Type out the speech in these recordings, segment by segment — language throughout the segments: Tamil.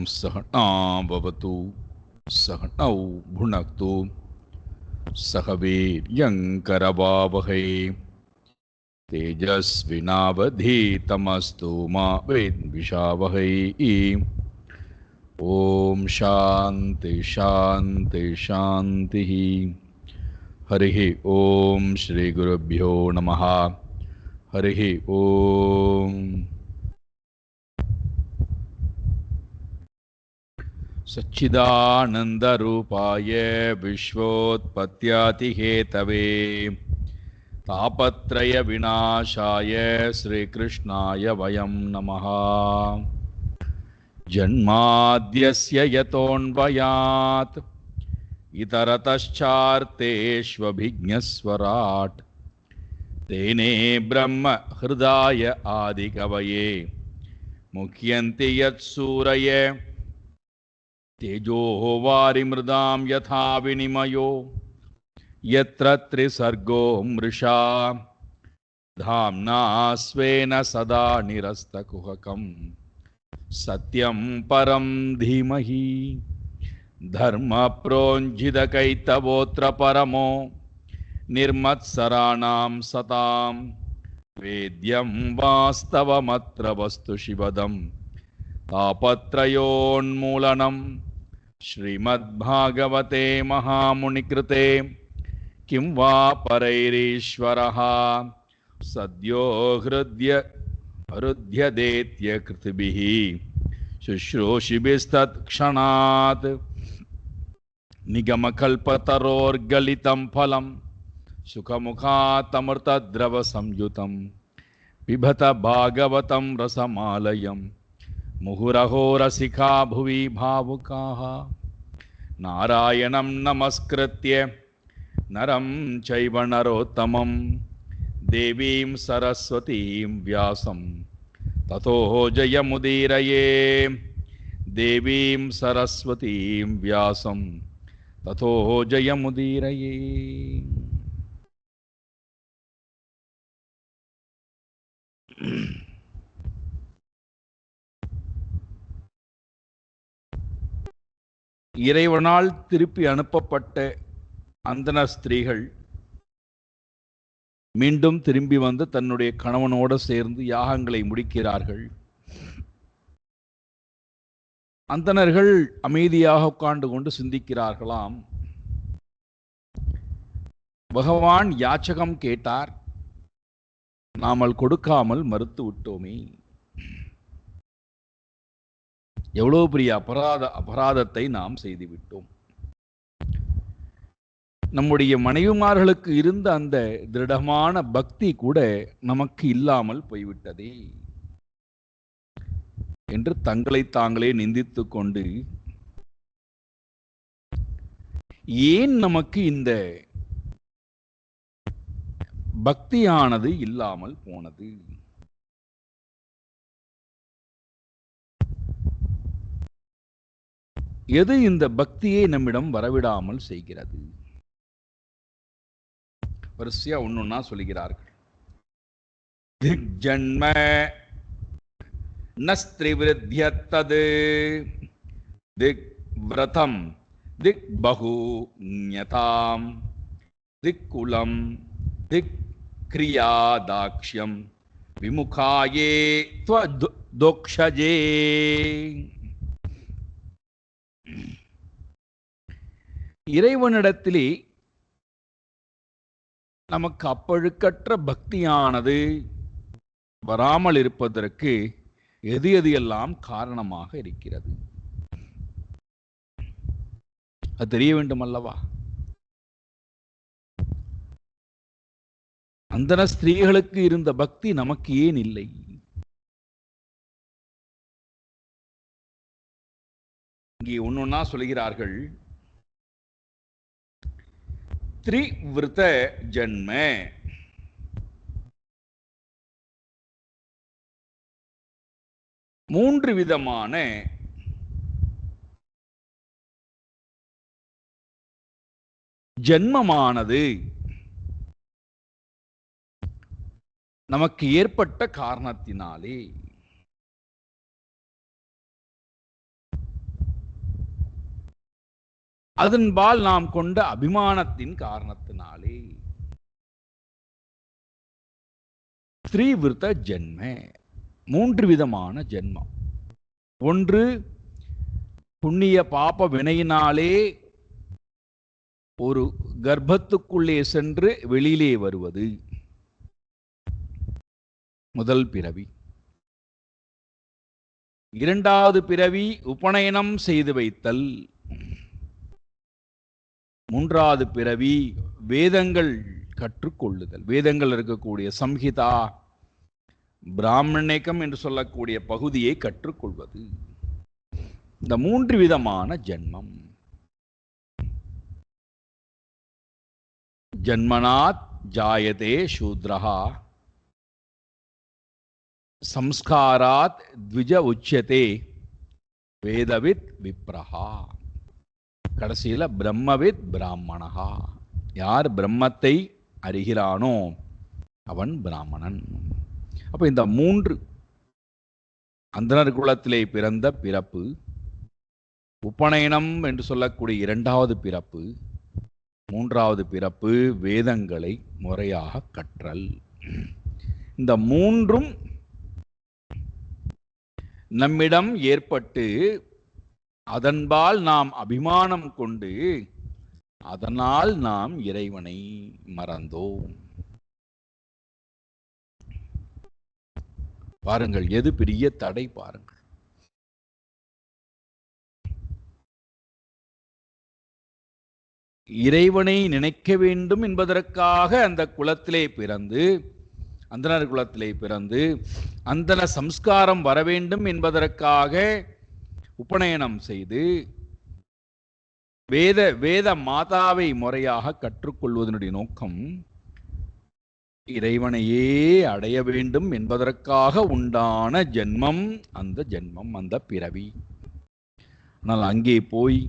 सहना भवतु सहनौ भुनक्तु सह वीर्यङ्करवावहै तेजस्विनावधीतमस्तु मा विद्विषावहै। ओम शांति शांति शांति। हरिः ओम श्री गुरुभ्यो नमः। हरिः ओम। सच्चिदानंदरूपाय विश्वोत्पत्त्यादिहेतवे तापत्रय विनाशाय श्रीकृष्णाय वयं नमः। जन्माद्यस्य यतोऽन्वयात् इतरतश्चार्तेष्वभिज्ञस्वराट् तेने ब्रह्म हृदाय आदिकवये मुह्यन्ति यत्सूरये तेजो वारिमृदां यथा विनिमयो यत्र त्रिसर्गो मृषा धाम्ना स्वेन सदा निरस्तकुहकम् सत्यं परं धीमहि। धर्मप्रोज्झितकैतवोऽत्र परमो निर्मत्सराणां सतां वेद्यं वास्तवमत्र वस्तु शिवदं तापत्रयोन्मूलनं श्रीमद्भागवते महामुनिकृते किं वा परैरीश्वरः सद्यो हृद्यदेत्य कृतिभिः शुश्रूषिभिस्तत्क्षणात् निगमकल्पतरोर्गलितं फलं सुखमुखातमृतद्रवसंयुतं पिबत भागवतं रसमालयं मुहुरहो रसिका भुवि भावुकाः। नारायणं नमस्कृत्य नरं चैव नरोत्तमं देवीं सरस्वतीं व्यासं ततो जयमुदीरये। देवीं सरस्वतीं व्यासं ततो जयमुदीरये। இறைவனால் திருப்பி அனுப்பப்பட்ட அந்தன ஸ்திரீகள் மீண்டும் திரும்பி வந்து தன்னுடைய கணவனோடு சேர்ந்து யாகங்களை முடிக்கிறார்கள். அந்தணர்கள் அமைதியாக உட்கார்ந்து கொண்டு சிந்திக்கிறார்களாம். பகவான் யாச்சகம் கேட்டார், நாமல் கொடுக்காமல் மறுத்து விட்டோமே. எவ்வளவு பெரிய அபராதத்தை நாம் செய்துவிட்டோம். நம்முடைய மனைவிமார்களுக்கு இருந்த அந்த திருடமான பக்தி கூட நமக்கு இல்லாமல் போய்விட்டதே என்று தங்களை தாங்களே நிந்தித்துக் கொண்டு, ஏன் நமக்கு இந்த பக்தியானது இல்லாமல் போனது? எது இந்த பக்தியை நம்மிடம் வரவிடாமல் செய்கிறது? வரிசையா ஒன்னொன்னா சொல்லுகிறார்கள். திக் ஜன்ம நஸ்திரிவிருத்யத்தது திக் விரதம் திக் பகு ஞதாம் திக் குலம் திக் கிரியாதாக்ஷ்யம் விமுகாயே த்வதோக்ஷஜே. இறைவனிடத்திலே நமக்கு அப்பழுக்கற்ற பக்தியானது வராமல் இருப்பதற்கு எது எது எல்லாம் காரணமாக இருக்கிறது அது தெரிய வேண்டும் அல்லவா? அந்தன ஸ்திரீகளுக்கு இருந்த பக்தி நமக்கு ஏன் இல்லை? இங்கே ஒன்னொன்னா சொல்கிறார்கள். த்ரிவிருத ஜன்ம, மூன்று விதமான ஜன்மமானது நமக்கு ஏற்பட்ட காரணத்தினாலே. அதன்பால் நாம் கொண்ட அபிமானத்தின் காரணத்தினாலே. த்ரீவிருத்த ஜென்ம, 3 விதமான ஜென்மம். ஒன்று, புண்ணிய பாப வினையினாலே ஒரு கர்ப்பத்துக்குள்ளே சென்று வெளியிலே வருவது முதல் பிறவி. இரண்டாவது பிறவி உபநயனம் செய்து வைத்தல். மூன்றாவது பிறவி வேதங்கள் கற்றுக்கொள்ளுதல். வேதங்கள் இருக்கக்கூடிய சம்ஹிதா, பிராமணிகம் என்று சொல்லக்கூடிய பகுதியை கற்றுக்கொள்வது. இந்த 3 விதமான ஜென்மம். ஜன்மனாத் ஜாயதே சூத்ரஹா சம்ஸ்காராத் த்விஜ உச்யதே வேதவித் விப்ரஹா. கடைசியில பிரம்மவித் பிராமணஹா. யார் பிரம்மத்தை அறிகிறானோ அவன் பிராமணன். அப்ப இந்த 3, அந்தனர் குலத்திலே பிறந்த பிறப்பு, உபநயனம் என்று சொல்லக்கூடிய 2வது பிறப்பு, 3வது பிறப்பு வேதங்களை முறையாக கற்றல். இந்த 3ம் நம்மிடம் ஏற்பட்டு அதன்பால் நாம் அபிமானம் கொண்டு அதனால் நாம் இறைவனை மறந்தோம். பாருங்கள், எது பெரிய தடை பாருங்கள். இறைவனை நினைக்க வேண்டும் என்பதற்காக அந்த குலத்திலே பிறந்து, அந்தனர் குலத்திலே பிறந்து அந்தன சம்ஸ்காரம் வர வேண்டும் என்பதற்காக உபநயனம் செய்து வேத மாதாவை முறையாக கற்றுக்கொள்வதனுடைய நோக்கம் இறைவனையே அடைய வேண்டும் என்பதற்காக உண்டான ஜென்மம், அந்த ஜென்மம், அந்த பிறவி. ஆனால் அங்கே போய்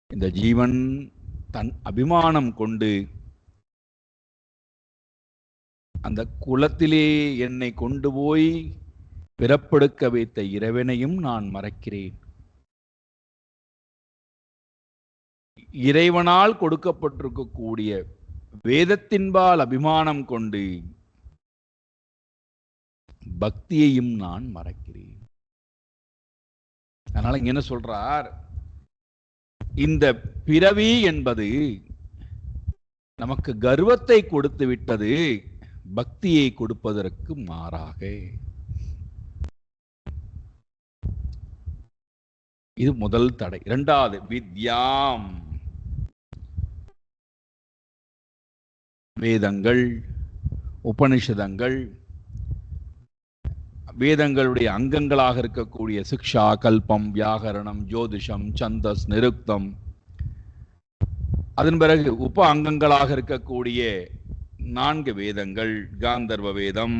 இந்த ஜீவன் தன் அபிமானம் கொண்டு அந்த குலத்திலே என்னை கொண்டு போய் பிறப்பெடுக்க வைத்த இறைவனையும் நான் மறக்கிறேன். இறைவனால் கொடுக்கப்பட்டிருக்கக்கூடிய வேதத்தின்பால் அபிமானம் கொண்டு பக்தியையும் நான் மறக்கிறேன். அதனால இங்க என்ன சொல்றார், இந்த பிறவி என்பது நமக்கு கர்வத்தை கொடுத்து விட்டது, பக்தியை கொடுப்பதற்கு மாறாக. இது முதல் தடை. இரண்டாவது, வித்யாம், வேதங்கள், உபனிஷதங்கள், வேதங்களுடைய அங்கங்களாக இருக்கக்கூடிய சிக்ஷா, கல்பம், வியாகரணம், ஜோதிஷம், சந்தஸ், நிருக்தம், அதன் பிறகு உப அங்கங்களாக இருக்கக்கூடிய 4 வேதங்கள், காந்தர்வ வேதம்,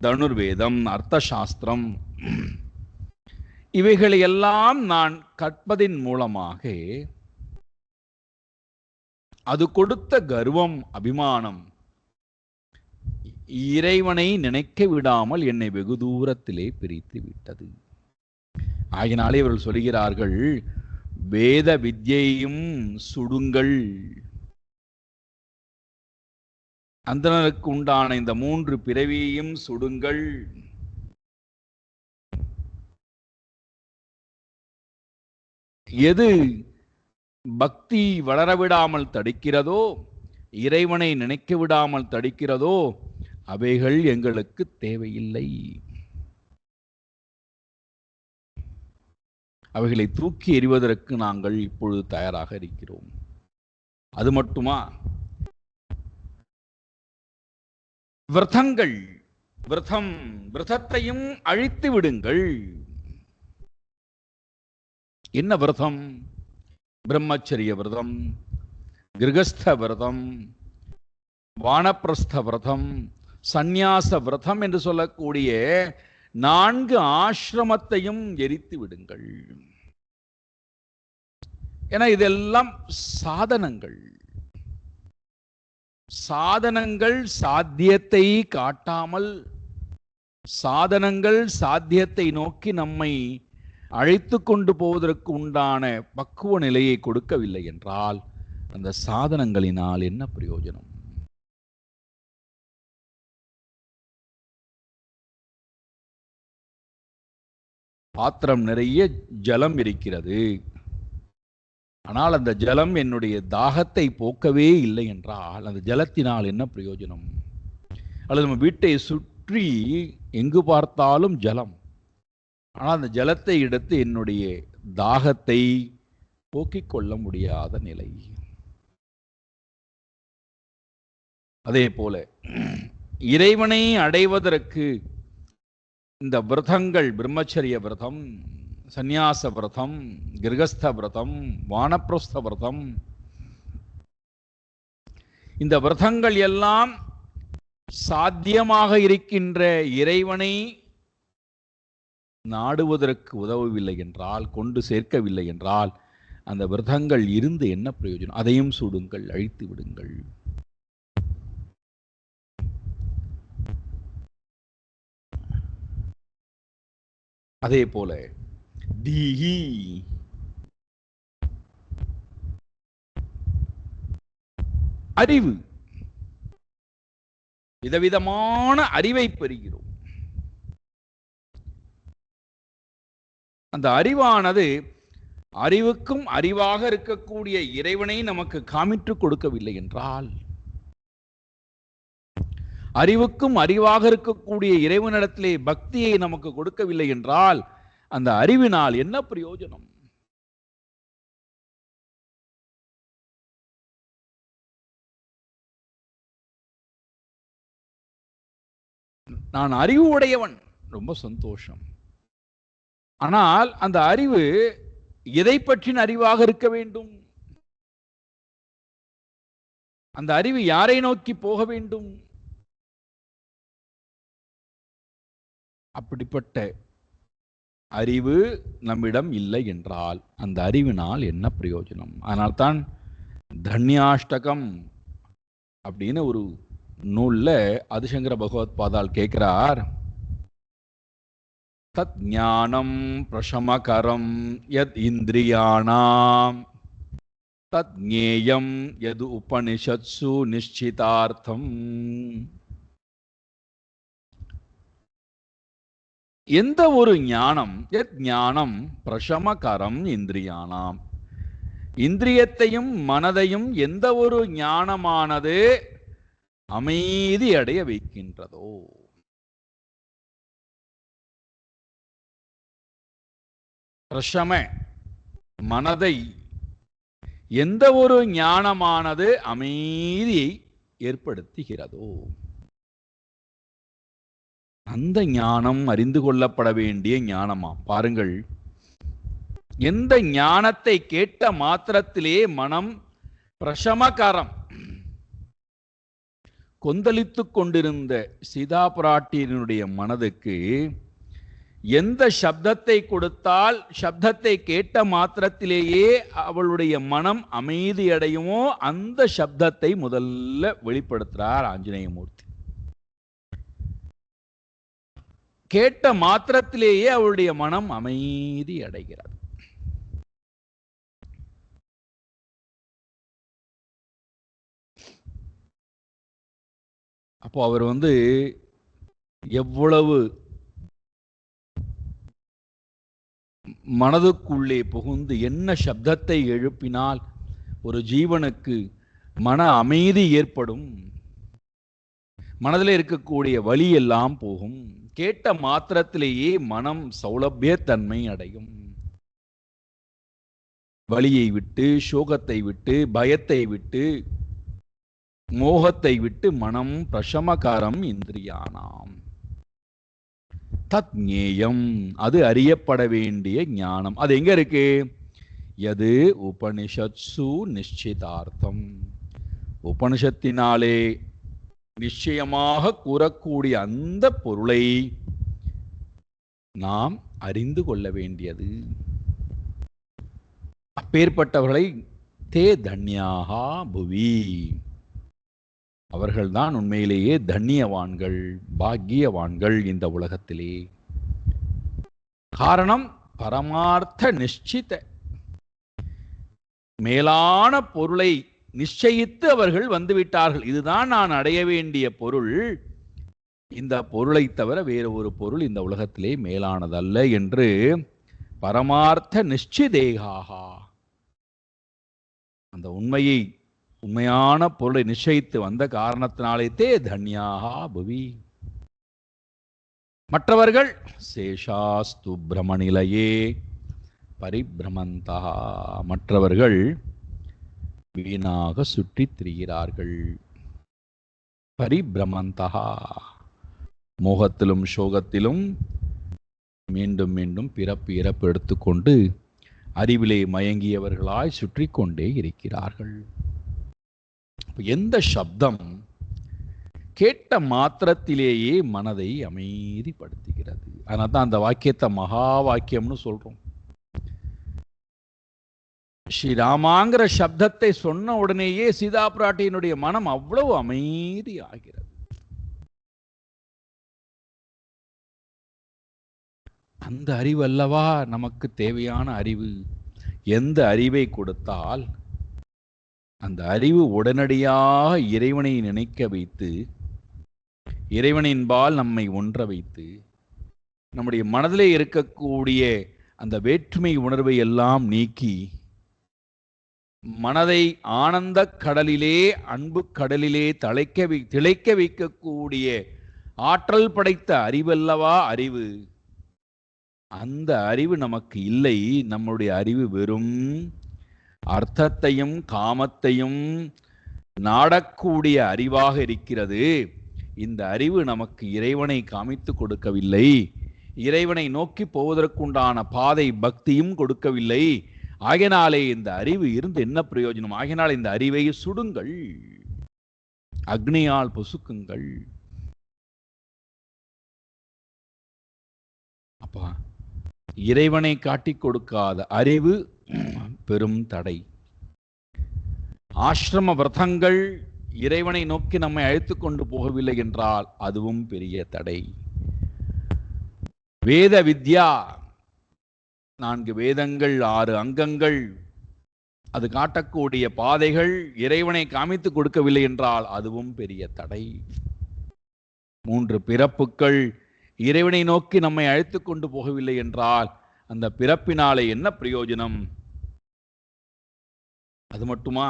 தனுர்வேதம், அர்த்தசாஸ்திரம், இவைகளை எல்லாம் நான் கற்பதின் மூலமாக அது கொடுத்த கர்வம், அபிமானம் இறைவனை நினைக்க விடாமல் என்னை வெகு தூரத்திலே பிரித்து விட்டது. ஆகினாலே இவர்கள் சொல்கிறார்கள், வேத வித்யையும் சுடுங்கள். அந்தனருக்கு உண்டான இந்த 3 பிறவியையும் சுடுங்கள். எது பக்தி வளரவிடாமல் தடுக்கிறதோ, இறைவனை நினைக்க விடாமல் தடுக்கிறதோ, அவைகள் எங்களுக்கு தேவையில்லை. அவைகளை தூக்கி எறிவதற்கு நாங்கள் இப்பொழுது தயாராக இருக்கிறோம். அது மட்டுமா, விரதங்கள், விரதத்தையும் அழித்து விடுங்கள். என்ன விரதம்? பிரம்மச்சரிய விரதம், கிரகஸ்த விரதம், வானப்பிரஸ்த விரதம், சந்நியாச விரதம் என்று சொல்லக்கூடிய 4 ஆசிரமத்தையும் எரித்து விடுங்கள். ஏன்னா இதெல்லாம் சாதனங்கள். சாதனங்கள் சாத்தியத்தை காட்டாமல், சாதனங்கள் சாத்தியத்தை நோக்கி நம்மை அழைத்து கொண்டு போவதற்கு உண்டான பக்குவ நிலையை கொடுக்கவில்லை என்றால் அந்த சாதனங்களினால் என்ன பிரயோஜனம்? பாத்திரம் நிறைய ஜலம் இருக்கிறது, ஆனால் அந்த ஜலம் என்னுடைய தாகத்தை போக்கவே இல்லை என்றால் அந்த ஜலத்தினால் என்ன பிரயோஜனம்? அல்லது நம்ம வீட்டை சுற்றி எங்கு பார்த்தாலும் ஜலம், ஆனால் அந்த ஜலத்தை எடுத்து என்னுடைய தாகத்தை போக்கிக் கொள்ள முடியாத நிலை. அதே போல இறைவனை அடைவதற்கு இந்த விரதங்கள், பிரம்மச்சரிய விரதம், சந்நியாச விரதம், கிரகஸ்த விரதம், வானப்பிரஸ்த விரதம், இந்த விரதங்கள் எல்லாம் சாத்தியமாக இருக்கின்ற இறைவனை நாடுவதற்கு உதவவில்லை என்றால், கொண்டு சேர்க்கவில்லை என்றால் அந்த விரதங்கள் இருந்து என்ன பிரயோஜனம்? அதையும் சுடுங்கள், அழித்து விடுங்கள். அதே போல தீஹி, அறிவு, விதவிதமான அறிவை பெறுகிறோம். அந்த அறிவானது அறிவுக்கும் அறிவாக இருக்கக்கூடிய இறைவனை நமக்கு காமிட்டுக் கொடுக்கவில்லை என்றால், அறிவுக்கும் அறிவாக இருக்கக்கூடிய இறைவனிடத்திலே பக்தியை நமக்கு கொடுக்கவில்லை என்றால் அந்த அறிவினால் என்ன பிரயோஜனம்? நான் அறிவு உடையவன், ரொம்ப சந்தோஷம். ஆனால் அந்த அறிவு எதை பற்றின அறிவாக இருக்க வேண்டும்? அந்த அறிவு யாரை நோக்கி போக வேண்டும்? அப்படிப்பட்ட அறிவு நம்மிடம் இல்லை என்றால் அந்த அறிவினால் என்ன பிரயோஜனம்? அதனால்தான் தன்யாஷ்டகம் அப்படின்னு ஒரு நூல்ல ஆதிசங்கர பகவத் பாதால் கேட்கிறார், தத் ஞானம் பிரசமகரம் யத் இந்திரியாணாம் தத் ஞேயம் யது உபனிஷத்சு நிஷ்சிதார்த்தம். எந்த ஒரு ஞானம், யத் ஞானம் பிரசமகரம் இந்திரியானாம், இந்திரியத்தையும் மனதையும் எந்த ஒரு ஞானமானது அமைதி அடைய வைக்கின்றதோ, பிரசம மனதை எந்த ஒரு ஞானமானது அமைதியை ஏற்படுத்துகிறதோ அந்த ஞானம் அறிந்து கொள்ளப்பட வேண்டிய ஞானமாம். பாருங்கள், எந்த ஞானத்தை கேட்ட மாத்திரத்திலே மனம் பிரசமகரம், கொந்தளித்துக் கொண்டிருந்த சீதா பிராட்டியினுடைய மனதுக்கு எந்த சப்தத்தை கொடுத்தால் சப்தத்தை கேட்ட மாத்திரத்திலேயே அவளுடைய மனம் அமைதியடையுமோ அந்த சப்தத்தை முதல்ல வெளிப்படுத்துறார் ஆஞ்சநேயமூர்த்தி. கேட்ட மாத்திரத்திலேயே அவளுடைய மனம் அமைதி அடைகிறது. அப்போ அவர் எவ்வளவு மனதுக்குள்ளே புகுந்து என்ன சப்தத்தை எழுப்பினால் ஒரு ஜீவனுக்கு மன அமைதி ஏற்படும், மனதில் இருக்கக்கூடிய வலி எல்லாம் போகும், கேட்ட மாத்திரத்திலேயே மனம் சௌலபியத்தன்மை அடையும், வலியை விட்டு, சோகத்தை விட்டு, பயத்தை விட்டு, மோகத்தை விட்டு மனம் பிரசமகாரம் இந்திரியானாம். தத் ஞேயம், அது அறியப்பட வேண்டிய ஞானம். அது எங்க இருக்கு? எது உபனிஷத்சு நிச்சிதார்த்தம், உபனிஷத்தினாலே நிச்சயமாக கூறக்கூடிய அந்த பொருளை நாம் அறிந்து கொள்ள வேண்டியது. அப்பேற்பட்டவர்களை தே தன்யாகா புவி, அவர்கள்தான் உண்மையிலேயே தன்யவான்கள், பாக்கியவான்கள் இந்த உலகத்திலே. காரணம், பரமார்த்த நிச்சித, மேலான பொருளை நிச்சயித்து அவர்கள் வந்துவிட்டார்கள். இதுதான் நான் அடைய வேண்டிய பொருள், இந்த பொருளை தவிர வேறு ஒரு பொருள் இந்த உலகத்திலே மேலானதல்ல என்று பரமார்த்த நிச்சிதேகாகா, அந்த உண்மையை, உண்மையான பொருளை நிச்சயித்து வந்த காரணத்தினாலே தே தன்யாகா புவி. மற்றவர்கள் சேஷாஸ்து பிரமநிலையே பரிபிரமந்தா, மற்றவர்கள் வீணாக சுற்றித் திரிகிறார்கள். பரிபிரமந்தா, மோகத்திலும் சோகத்திலும் மீண்டும் மீண்டும் பிறப்பு இறப்பு எடுத்துக்கொண்டு அறிவிலே மயங்கியவர்களாய் சுற்றி கொண்டே இருக்கிறார்கள். எந்த சப்தம் கேட்ட மாத்திரத்திலேயே மனதை அமைதிப்படுத்துகிறது. அதனால தான் அந்த வாக்கியத்தை மகா வாக்கியம்னு சொல்றோம். ஸ்ரீராமாங்கிற சப்தத்தை சொன்ன உடனேயே சீதா பிராட்டியினுடைய மனம் அவ்வளவு அமைதி ஆகிறது. அந்த அறிவு அல்லவா நமக்கு தேவையான அறிவு. எந்த அறிவை கொடுத்தால் அந்த அறிவு உடனடியாக இறைவனை நினைக்க வைத்து, இறைவனின்பால் நம்மை ஒன்ற வைத்து, நம்முடைய மனதிலே இருக்கக்கூடிய அந்த வேற்றுமை உணர்வை எல்லாம் நீக்கி மனதை ஆனந்த கடலிலே, அன்பு கடலிலே திளைக்க வைக்கக்கூடிய ஆற்றல் படைத்த அறிவல்லவா அறிவு. அந்த அறிவு நமக்கு இல்லை. நம்முடைய அறிவு வெறும் அர்த்தத்தையும் காமத்தையும் நாடக்கூடிய அறிவாக இருக்கிறது. இந்த அறிவு நமக்கு இறைவனை காமித்து கொடுக்கவில்லை, இறைவனை நோக்கி போவதற்குண்டான பாதை பக்தியும் கொடுக்கவில்லை. ஆகையினாலே இந்த அறிவு இருந்து என்ன பிரயோஜனம்? ஆகையினாலே இந்த அறிவை சுடுங்கள், அக்னியால் பொசுக்குங்கள். அப்பா, இறைவனை காட்டிக் கொடுக்காத அறிவு பெரும் தடை. ஆசிரம விரதங்கள் இறைவனை நோக்கி நம்மை அழைத்து கொண்டு போகவில்லை என்றால் அதுவும் பெரிய தடை. வேத வித்யா, 4 வேதங்கள், 6 அங்கங்கள், அது காட்டக்கூடிய பாதைகள் இறைவனை காமித்து கொடுக்கவில்லை என்றால் அதுவும் பெரிய தடை. 3 பிறப்புகள் இறைவனை நோக்கி நம்மை அழைத்து கொண்டு போகவில்லை என்றால் அந்த பிறப்பினாலே என்ன பிரயோஜனம்? அது மட்டுமா?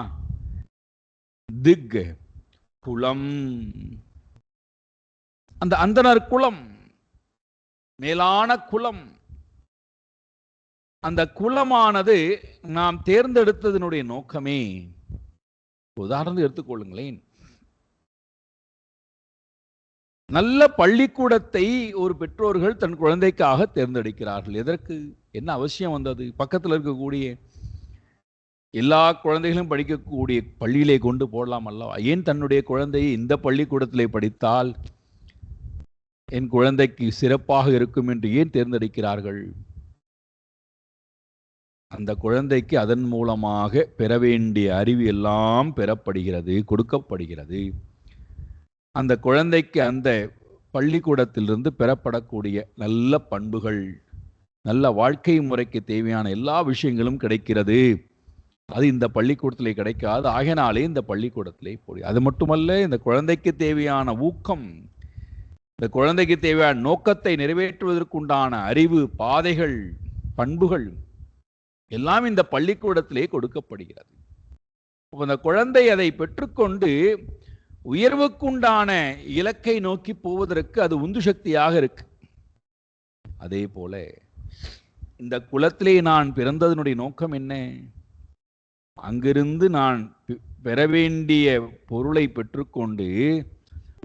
திக் குலம், அந்த அந்தனர் குலம், மேலான குலம், அந்த குலமானது நாம் தேர்ந்தெடுத்ததனுடைய நோக்கமே. உதாரணம் எடுத்துக்கொள்ளுங்களேன். நல்ல பள்ளிக்கூடத்தை ஒரு பெற்றோர்கள் தன் குழந்தைக்காக தேர்ந்தெடுக்கிறார்கள். எதற்கு? என்ன அவசியம் வந்தது? பக்கத்தில் இருக்கக்கூடிய எல்லா குழந்தைகளும் படிக்கக்கூடிய பள்ளியிலே கொண்டு போடலாம் அல்லவா? ஏன் தன்னுடைய குழந்தையை இந்த பள்ளிக்கூடத்திலே படித்தால் என் குழந்தைக்கு சிறப்பாக இருக்கும் என்று ஏன் தேர்ந்தெடுக்கிறார்கள்? அந்த குழந்தைக்கு அதன் மூலமாக பெற வேண்டிய அறிவு எல்லாம் பெறப்படுகிறது, கொடுக்கப்படுகிறது. அந்த குழந்தைக்கு அந்த பள்ளிக்கூடத்திலிருந்து பெறப்படக்கூடிய நல்ல பண்புகள், நல்ல வாழ்க்கை முறைக்கு தேவையான எல்லா விஷயங்களும் கிடைக்கிறது. அது இந்த பள்ளிக்கூடத்திலே கிடைக்காது. ஆகையினாலே இந்த பள்ளிக்கூடத்திலே போய், அது மட்டுமல்ல, இந்த குழந்தைக்கு தேவையான ஊக்கம், இந்த குழந்தைக்கு தேவையான நோக்கத்தை நிறைவேற்றுவதற்குண்டான அறிவு, பாதைகள், பண்புகள் எல்லாம் இந்த பள்ளிக்கூடத்திலே கொடுக்கப்படுகிறது. அந்த குழந்தை அதை பெற்றுக்கொண்டு உயர்வுக்குண்டான இலக்கை நோக்கி போவதற்கு அது உந்து சக்தியாக இருக்கு. அதே போல இந்த குலத்திலே நான் பிறந்ததனுடைய நோக்கம் என்ன? அங்கிருந்து நான் பெற வேண்டிய பொருளை பெற்றுக்கொண்டு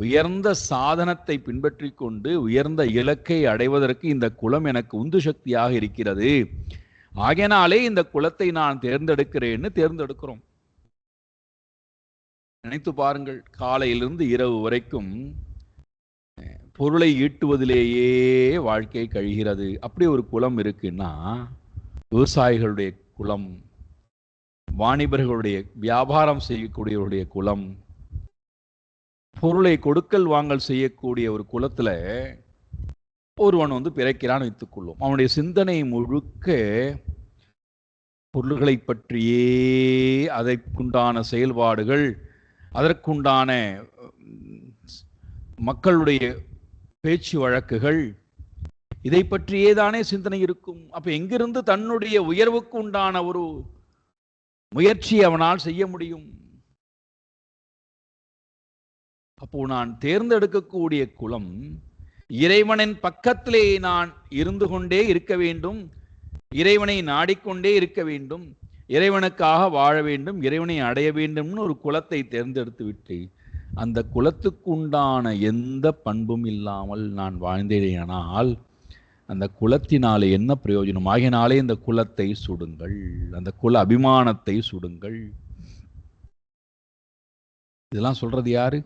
உயர்ந்த சாதனத்தை பின்பற்றி கொண்டு உயர்ந்த இலக்கை அடைவதற்கு இந்த குலம் எனக்கு உந்து சக்தியாக இருக்கிறது. ஆகையினாலே இந்த குலத்தை நான் தேர்ந்தெடுக்கிறேன்னு தேர்ந்தெடுக்கிறோம். நினைத்து பாருங்கள், காலையிலிருந்து இரவு வரைக்கும் பொருளை ஈட்டுவதிலேயே வாழ்க்கை கழிகிறது. அப்படி ஒரு குலம் இருக்குன்னா, விவசாயிகளுடைய குலம், வாணிபர்களுடைய, வியாபாரம் செய்யக்கூடியவருடைய குலம், பொருளை கொடுக்கல் வாங்கல் செய்யக்கூடிய ஒரு குலத்துல ஒருவன் பிறக்கிறான் வைத்துக்கொள்வோம். அவனுடைய சிந்தனை முழுக்க பொருள்களை பற்றியே, அதற்குண்டான செயல்பாடுகள், அதற்குண்டான மக்களுடைய பேச்சு வழக்குகள், இதை பற்றியே தானே சிந்தனை இருக்கும். அப்ப எங்கிருந்து தன்னுடைய உயர்வுக்கு உண்டான ஒரு முயற்சி அவனால் செய்ய முடியும்? அப்போ நான் தேர்ந்தெடுக்கக்கூடிய குலம் இறைவனின் பக்கத்திலே நான் இருந்து கொண்டே இருக்க வேண்டும், இறைவனை நாடிக்கொண்டே இருக்க வேண்டும், இறைவனுக்காக வாழ வேண்டும், இறைவனை அடைய வேண்டும்னு ஒரு குலத்தை தேர்ந்தெடுத்து விட்டு அந்த குலத்துக்கு உண்டான எந்த பண்பும் இல்லாமல் நான் வாழ்ந்தேனால் அந்த குலத்தினாலே என்ன பிரயோஜனம்? ஆகினாலே இந்த குலத்தை சுடுங்கள், அந்த குல அபிமானத்தை சுடுங்கள். இதெல்லாம் சொல்றது யாரு?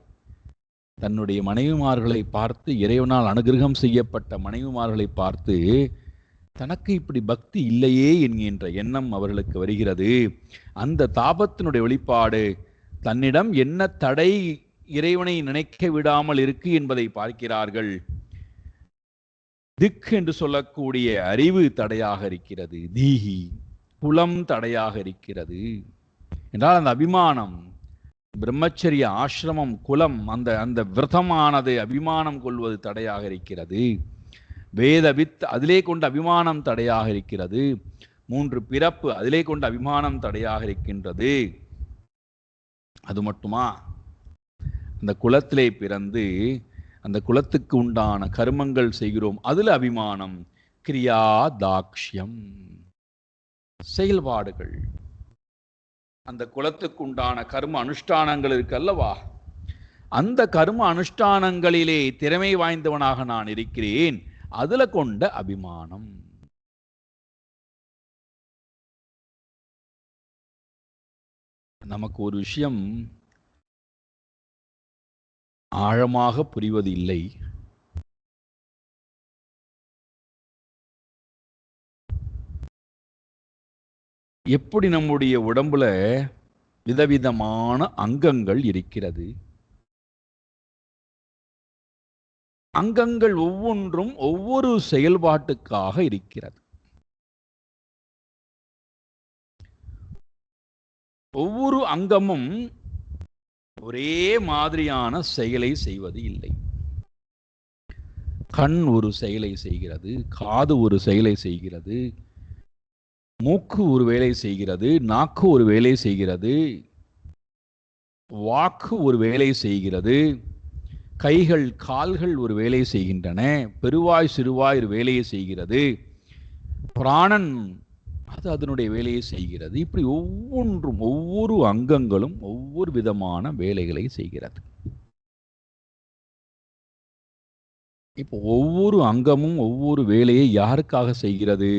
தன்னுடைய மனைவிமார்களை பார்த்து, இறைவனால் அனுகிரகம் செய்யப்பட்ட மனைவிமார்களை பார்த்து தனக்கு இப்படி பக்தி இல்லையே என்கின்ற எண்ணம் அவர்களுக்கு வருகிறது. அந்த தாபத்தினுடைய வெளிப்பாடு தன்னிடம் என்ன தடை இறைவனை நினைக்க விடாமல் இருக்கு என்பதை பார்க்கிறார்கள். திக் என்று சொல்லக்கூடிய அறிவு தடையாக இருக்கிறது, தீஹி குலம் தடையாக இருக்கிறது என்றால் அந்த அபிமானம், பிரம்மச்சரிய ஆசிரமம், குலம், அந்த அந்த விரதமானது அபிமானம் கொள்வது தடையாக இருக்கிறது. வேத வித் அதிலே கொண்ட அபிமானம் தடையாக இருக்கிறது. 3 பிறப்பு அதிலே கொண்ட அபிமானம் தடையாக இருக்கின்றது. அது மட்டுமா, அந்த குலத்திலே பிறந்து அந்த குலத்துக்கு உண்டான கர்மங்கள் செய்கிறோம், அதுல அபிமானம், கிரியா தாக்ஷ்யம், செயல்பாடுகள், அந்த குலத்துக்கு உண்டான கர்ம அனுஷ்டானங்கள் இருக்கு அல்லவா, அந்த கர்ம அனுஷ்டானங்களிலே திறமை வாய்ந்தவனாக நான் இருக்கிறேன், அதுல கொண்ட அபிமானம். நமக்கு ஒரு விஷயம் ஆழமாக புரிவது இல்லை. எப்படி நம்முடைய உடம்புல விதவிதமான அங்கங்கள் இருக்கிறது, அங்கங்கள் ஒவ்வொன்றும் ஒவ்வொரு செயல்பாட்டுக்காக இருக்கிறது. ஒவ்வொரு அங்கமும் ஒரே மாதிரியான செயலை செய்வது இல்லை. கண் ஒரு செயலை செய்கிறது, காது ஒரு செயலை செய்கிறது, மூக்கு ஒரு வேலை செய்கிறது, நாக்கு ஒரு வேலை செய்கிறது, வாக்கு ஒரு வேலை செய்கிறது, கைகள் கால்கள் ஒரு வேலை செய்கின்றன, பெருவாய் சிறுவாய் ஒரு வேலையை செய்கிறது, பிராணன் அது அதனுடைய வேலையை செய்கிறது. இப்படி ஒவ்வொன்றும் ஒவ்வொரு அங்கங்களும் ஒவ்வொரு விதமான வேலைகளை செய்கிறது. இப்போ ஒவ்வொரு அங்கமும் ஒவ்வொரு வேலையை யாருக்காக செய்கிறது?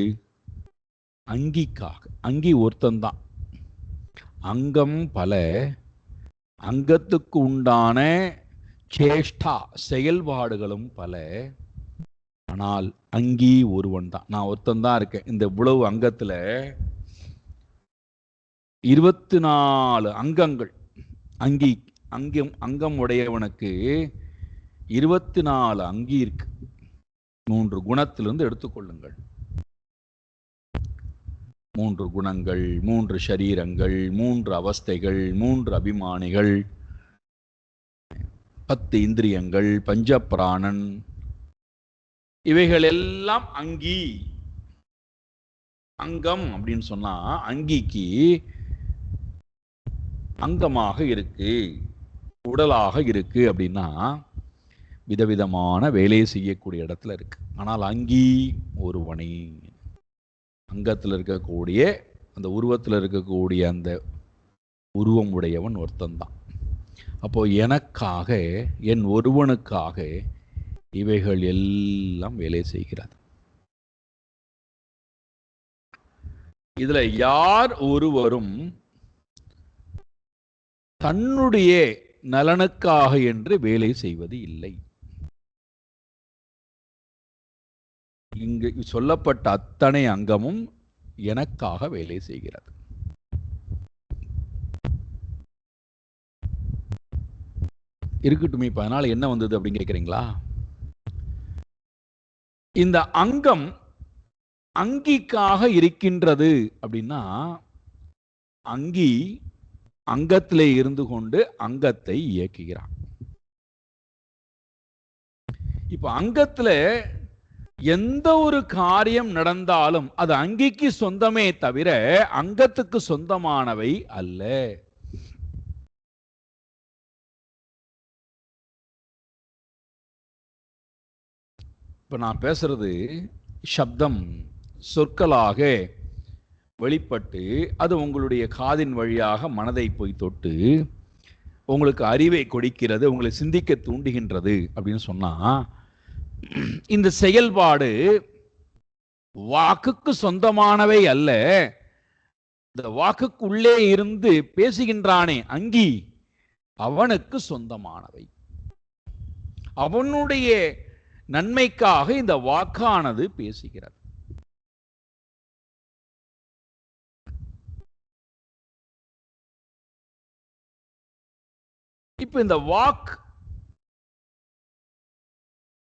அங்கிக்காக. அங்கி ஒருத்தந்தான். அங்கம் பல, அங்கத்துக்கு உண்டான சேஷ்டா செயல்பாடுகளும் பல, ஆனால் அங்கி ஒருவன் தான். நான் ஒருத்தன் தான் இருக்கேன். இந்த இவ்வளவு அங்கத்துல 24 அங்கங்கள். அங்கி அங்கம் உடையவனுக்கு 24 அங்கி இருக்கு. 3 குணத்திலிருந்து எடுத்துக்கொள்ளுங்கள். 3 குணங்கள், 3 சரீரங்கள், 3 அவஸ்தைகள், 3 அபிமானிகள், 10 இந்திரியங்கள், பஞ்சப்பிராணன், இவைகள் எல்லாம் அங்கி. அங்கம் அப்படின்னு சொன்னா அங்கிக்கு அங்கமாக இருக்கு, உடலாக இருக்கு. அப்படின்னா விதவிதமான வேலையை செய்யக்கூடிய இடத்துல இருக்கு. ஆனால் அங்கி ஒருவனை, அங்கத்தில் இருக்கக்கூடிய அந்த உருவத்தில் இருக்கக்கூடிய அந்த உருவம் உடையவன் ஒருத்தன்தான். அப்போ எனக்காக, என் ஒருவனுக்காக இவைகள் எல்லாம் வேலை செய்கிறது. இதுல யார் ஒருவரும் தன்னுடைய நலனுக்காக என்று வேலை செய்வது இல்லை. இங்கு சொல்லப்பட்ட அத்தனை அங்கமும் எனக்காக வேலை செய்கிறது. இருக்கட்டும். இப்ப அதனால என்ன வந்தது அப்படின்னு கேட்குறீங்களா? இந்த அங்கம் அங்கிக்காக இருக்கின்றது அப்படின்னா, அங்கி அங்கத்திலே இருந்து கொண்டு அங்கத்தை இயக்குகிறான். இப்ப அங்கத்துல எந்த ஒரு காரியம் நடந்தாலும் அது அங்கிக்கு சொந்தமே தவிர அங்கத்துக்கு சொந்தமானவை அல்ல. இப்ப நான் பேசுறது சப்தம் சொற்களாக வெளிப்பட்டு அது உங்களுடைய காதின் வழியாக மனதை போய் தொட்டு உங்களுக்கு அறிவை கொடுக்கிறது, உங்களை சிந்திக்க தூண்டுகின்றது அப்படின்னு சொன்னா, இந்த செயல்பாடு வாக்குக்கு சொந்தமானவை அல்ல. இந்த வாக்குக்கு உள்ளே இருந்து பேசுகின்றானே அங்கி, அவனுக்கு சொந்தமானவை. அவனுடைய நன்மைக்காக இந்த வாக்கானது பேசுகிறது. இப்ப இந்த வாக்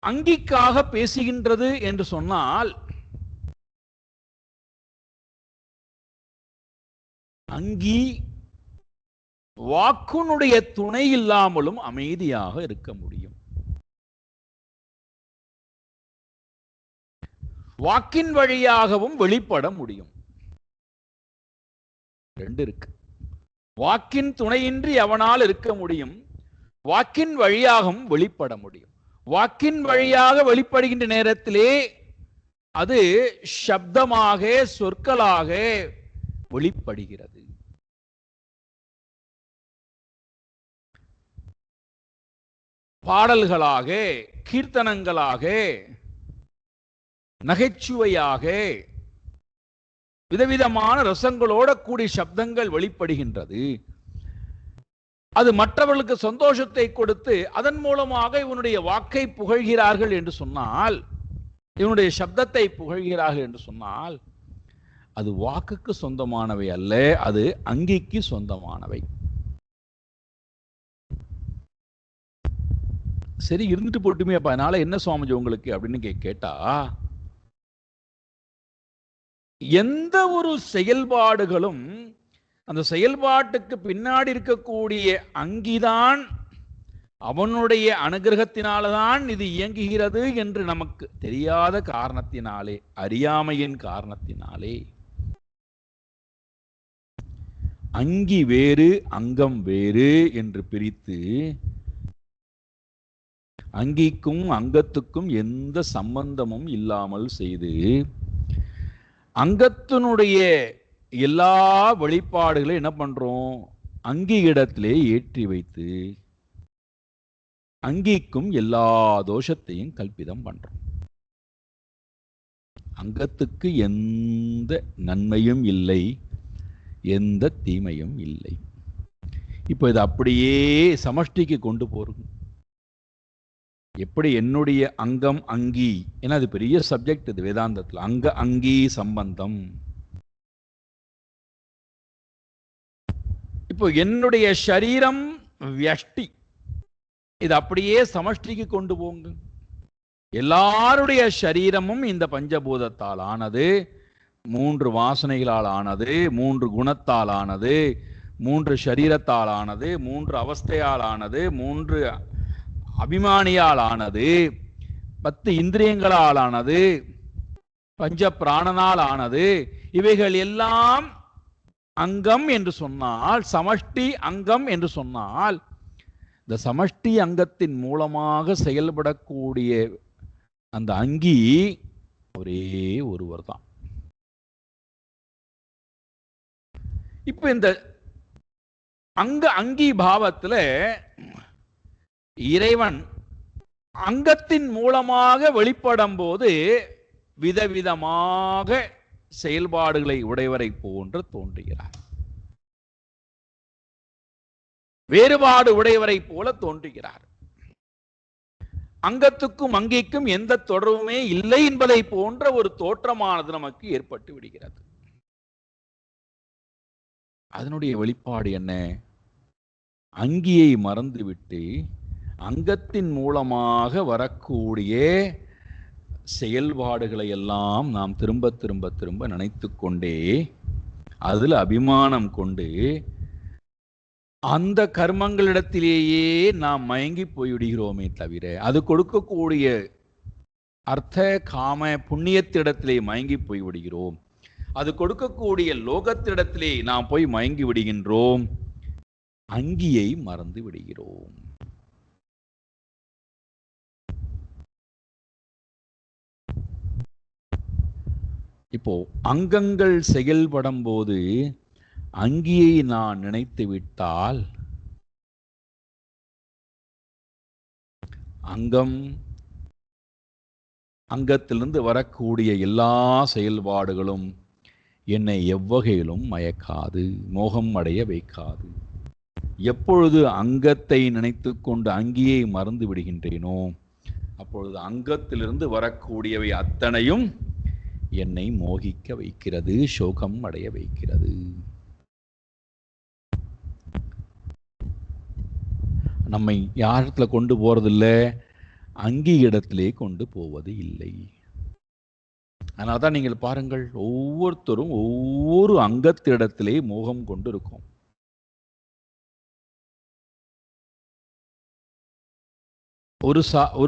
அங்கிக்காக பேசுகின்றது என்று சொன்னால், அங்கி வாக்குனுடைய துணை இல்லாமலும் அமைதியாக இருக்க முடியும். வாக்கின் வழியாகவும் வெளிப்பட முடியும். ரெண்டு இருக்கு. வாக்கின் துணையின்றி அவனால் இருக்க முடியும், வாக்கின் வழியாகவும் வெளிப்பட முடியும். வாக்கின் வழியாக வெளிப்படுகின்ற நேரத்திலே அது சப்தமாக சொற்களாக வெளிப்படுகிறது. பாடல்களாக, கீர்த்தனங்களாக, நகைச்சுவையாக, விதவிதமான ரசங்களோட கூடிய சப்தங்கள் வெளிப்படுகின்றது. அது மற்றவர்களுக்கு சந்தோஷத்தை கொடுத்து அதன் மூலமாக இவனுடைய வாக்கை புகழ்கிறார்கள் என்று சொன்னால், இவனுடைய சப்தத்தை புகழ்கிறார்கள் என்று சொன்னால், அது வாக்குக்கு சொந்தமானவை அல்ல, அது அங்கிக்கு சொந்தமானவை. சரி, இருந்துட்டு போட்டுமே, அப்ப அதனால என்ன சுவாமிஜி உங்களுக்கு அப்படின்னு கேட்டா, எந்த ஒரு செயல்பாடுகளும் அந்த செயல்பாட்டுக்கு பின்னாடி இருக்கக்கூடிய அங்கிதான், அவனுடைய அனுகிரகத்தினால்தான் இது இயங்குகிறது என்று நமக்கு தெரியாத காரணத்தினாலே, அறியாமையின் காரணத்தினாலே, அங்கி வேறு அங்கம் வேறு என்று பிரித்து அங்கிக்கும் அங்கத்துக்கும் எந்த சம்பந்தமும் இல்லாமல் செய்து அங்கத்தினுடைய எல்லா வெளிப்பாடுகளையும் என்ன பண்றோம், அங்கி இடத்திலே ஏற்றி வைத்து அங்கிக்கும் எல்லா தோஷத்தையும் கல்பிதம் பண்றோம். அங்கத்துக்கு எந்த நன்மையும் இல்லை, எந்த தீமையும் இல்லை. இப்போ இது அப்படியே சமஷ்டிக்கு கொண்டு போறோம். எப்படி என்னுடைய அங்கம் அங்கி, ஏன்னா அது பெரிய சப்ஜெக்ட் இது வேதாந்தத்தில், அங்க அங்கி சம்பந்தம். இப்போ என்னுடைய சரீரம் வியஷ்டி, இது அப்படியே சமஷ்டிக்கு கொண்டு போங்க. எல்லாருடைய சரீரமும் இந்த பஞ்சபூதத்தால் ஆனது, 3 வாசனைகளால் ஆனது, 3 குணத்தால் ஆனது, 3 சரீரத்தால் ஆனது, 3 அவஸ்தையால் ஆனது, 3 அபிமானியால் ஆனது, 10 இந்திரியங்களால் ஆனது, பஞ்ச பிராணனால் ஆனது. இவைகள் எல்லாம் அங்கம் என்று சொன்னால், சமஷ்டி அங்கம் என்று சொன்னால், இந்த சமஷ்டி அங்கத்தின் மூலமாக செயல்படக்கூடிய அந்த அங்கி ஒரே ஒருவர் தான். இப்ப இந்த அங்கி பாவத்துல இறைவன் அங்கத்தின் மூலமாக வெளிப்படும் போது விதவிதமாக செயல்பாடுகளை உடையவரை போன்று தோன்றுகிறார், வேறுபாடு உடையவரை போல தோன்றுகிறார். அங்கத்துக்கும் அங்கிக்கும் எந்த தொடர்புமே இல்லை என்பதை போன்ற ஒரு தோற்றமானது நமக்கு ஏற்பட்டு விடுகிறது. அதனுடைய வெளிப்பாடு என்ன? அங்கியை மறந்துவிட்டு அங்கத்தின் மூலமாக வரக்கூடிய செயல்பாடுகளை எல்லாம் நாம் திரும்ப திரும்ப திரும்ப நினைத்து கொண்டே அதில் அபிமானம் கொண்டு அந்த கர்மங்களிடத்திலேயே நாம் மயங்கி போய்விடுகிறோமே தவிர அது கொடுக்கக்கூடிய அர்த்த காம புண்ணியத்திடத்திலே மயங்கி போய்விடுகிறோம். அது கொடுக்கக்கூடிய லோகத்திடத்திலே நாம் போய் மயங்கி விடுகின்றோம். அங்கியை மறந்து விடுகிறோம். இப்போ அங்கங்கள் செயல்படும் போது அங்கியை நான் நினைத்து விட்டால் அங்கத்திலிருந்து வரக்கூடிய எல்லா செயல்பாடுகளும் என்னை எவ்வகையிலும் மயக்காது, மோகம் அடைய வைக்காது. எப்பொழுது அங்கத்தை நினைத்து கொண்டு அங்கியை மறந்து விடுகின்றேனோ அப்பொழுது அங்கத்திலிருந்து வரக்கூடியவை அத்தனையும் என்னை மோகிக்க வைக்கிறது, சோகம் அடைய வைக்கிறது. நம்மை யாரிடத்துல கொண்டு போறதில்லை, அங்கி இடத்திலே கொண்டு போவது இல்லை. அதனால தான் நீங்கள் பாருங்கள், ஒவ்வொருத்தரும் ஒவ்வொரு அங்கத்திடத்திலே மோகம் கொண்டு இருக்கும்.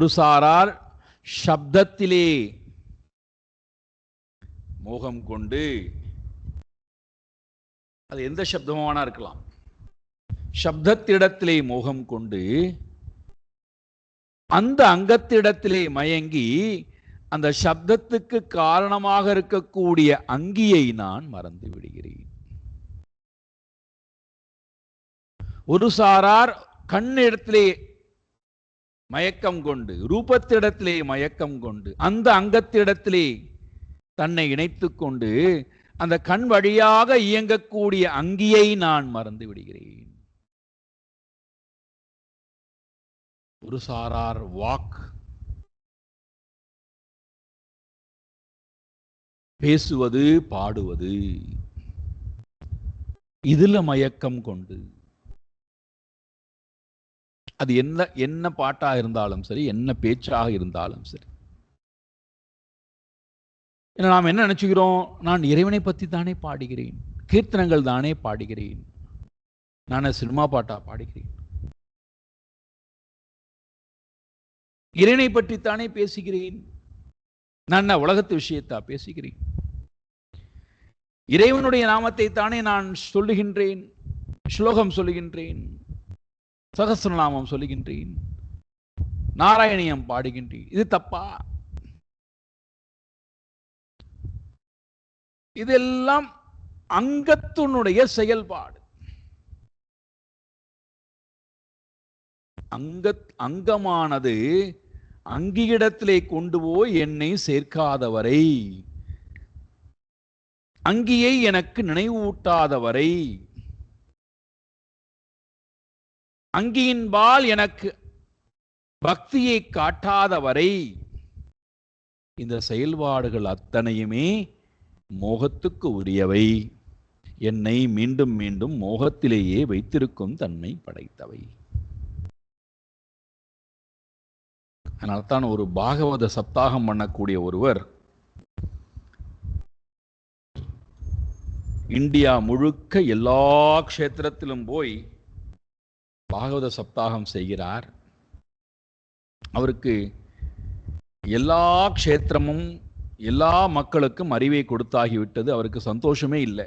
ஒரு சாரார் சப்தத்திலே மோகம் கொண்டு, அது எந்த சப்தமானா இருக்கலாம், சப்தத்திடத்திலே மோகம் கொண்டு அந்த அங்கத்திடத்திலே மயங்கி அந்த சப்தத்துக்கு காரணமாக இருக்கக்கூடிய அங்கியை நான் மறந்து விடுகிறேன். ஒரு சாரார் கண்ணிடத்திலே மயக்கம் கொண்டு, ரூபத்திடத்திலே மயக்கம் கொண்டு, அந்த அங்கத்திடத்திலே தன்னை இணைத்துக் கொண்டு அந்த கண் வழியாக இயங்கக்கூடிய அங்கியை நான் மறந்து விடுகிறேன். ஒரு சாரார் வாக், பேசுவது பாடுவது, இதுல மயக்கம் கொண்டு, அது என்ன பாட்டா இருந்தாலும் சரி, என்ன பேச்சாக இருந்தாலும் சரி, நாம் என்ன நினைச்சுக்கிறோம், நான் இறைவனை பற்றி தானே பாடுகிறேன், கீர்த்தனங்கள் தானே பாடுகிறேன், நான் சினிமா பாட்டா பாடுகிறேன், இறைவனை பற்றித்தானே பேசுகிறேன், நான் உலகத்து விஷயத்தா பேசுகிறேன், இறைவனுடைய நாமத்தை தானே நான் சொல்லுகின்றேன், ஸ்லோகம் சொல்லுகின்றேன், சகஸ்ரநாமம் சொல்லுகின்றேன், நாராயணியம் பாடுகின்றேன். இது தப்பா? இதெல்லாம் அங்கத்தினுடைய செயல்பாடு. அங்கமானது அங்கியிடத்திலே கொண்டு போய் என்னை சேர்க்காதவரை, அங்கியை எனக்கு நினைவூட்டாதவரை, அங்கியின்பால் எனக்கு பக்தியை காட்டாதவரை இந்த செயல்பாடுகள் அத்தனையுமே மோகத்துக்கு உரியவை, என்னை மீண்டும் மீண்டும் மோகத்திலேயே வைத்திருக்கும் தன்மை படைத்தவை. அதனால்தான் ஒரு பாகவத சப்தாகம் பண்ணக்கூடிய ஒருவர் இந்தியா முழுக்க எல்லா க்ஷேத்திரத்திலும் போய் பாகவத சப்தாகம் செய்கிறார். அவருக்கு எல்லா க்ஷேத்திரமும் எல்லா மக்களுக்கும் அறிவை கொடுத்தாகிவிட்டது. அவருக்கு சந்தோஷமே இல்லை.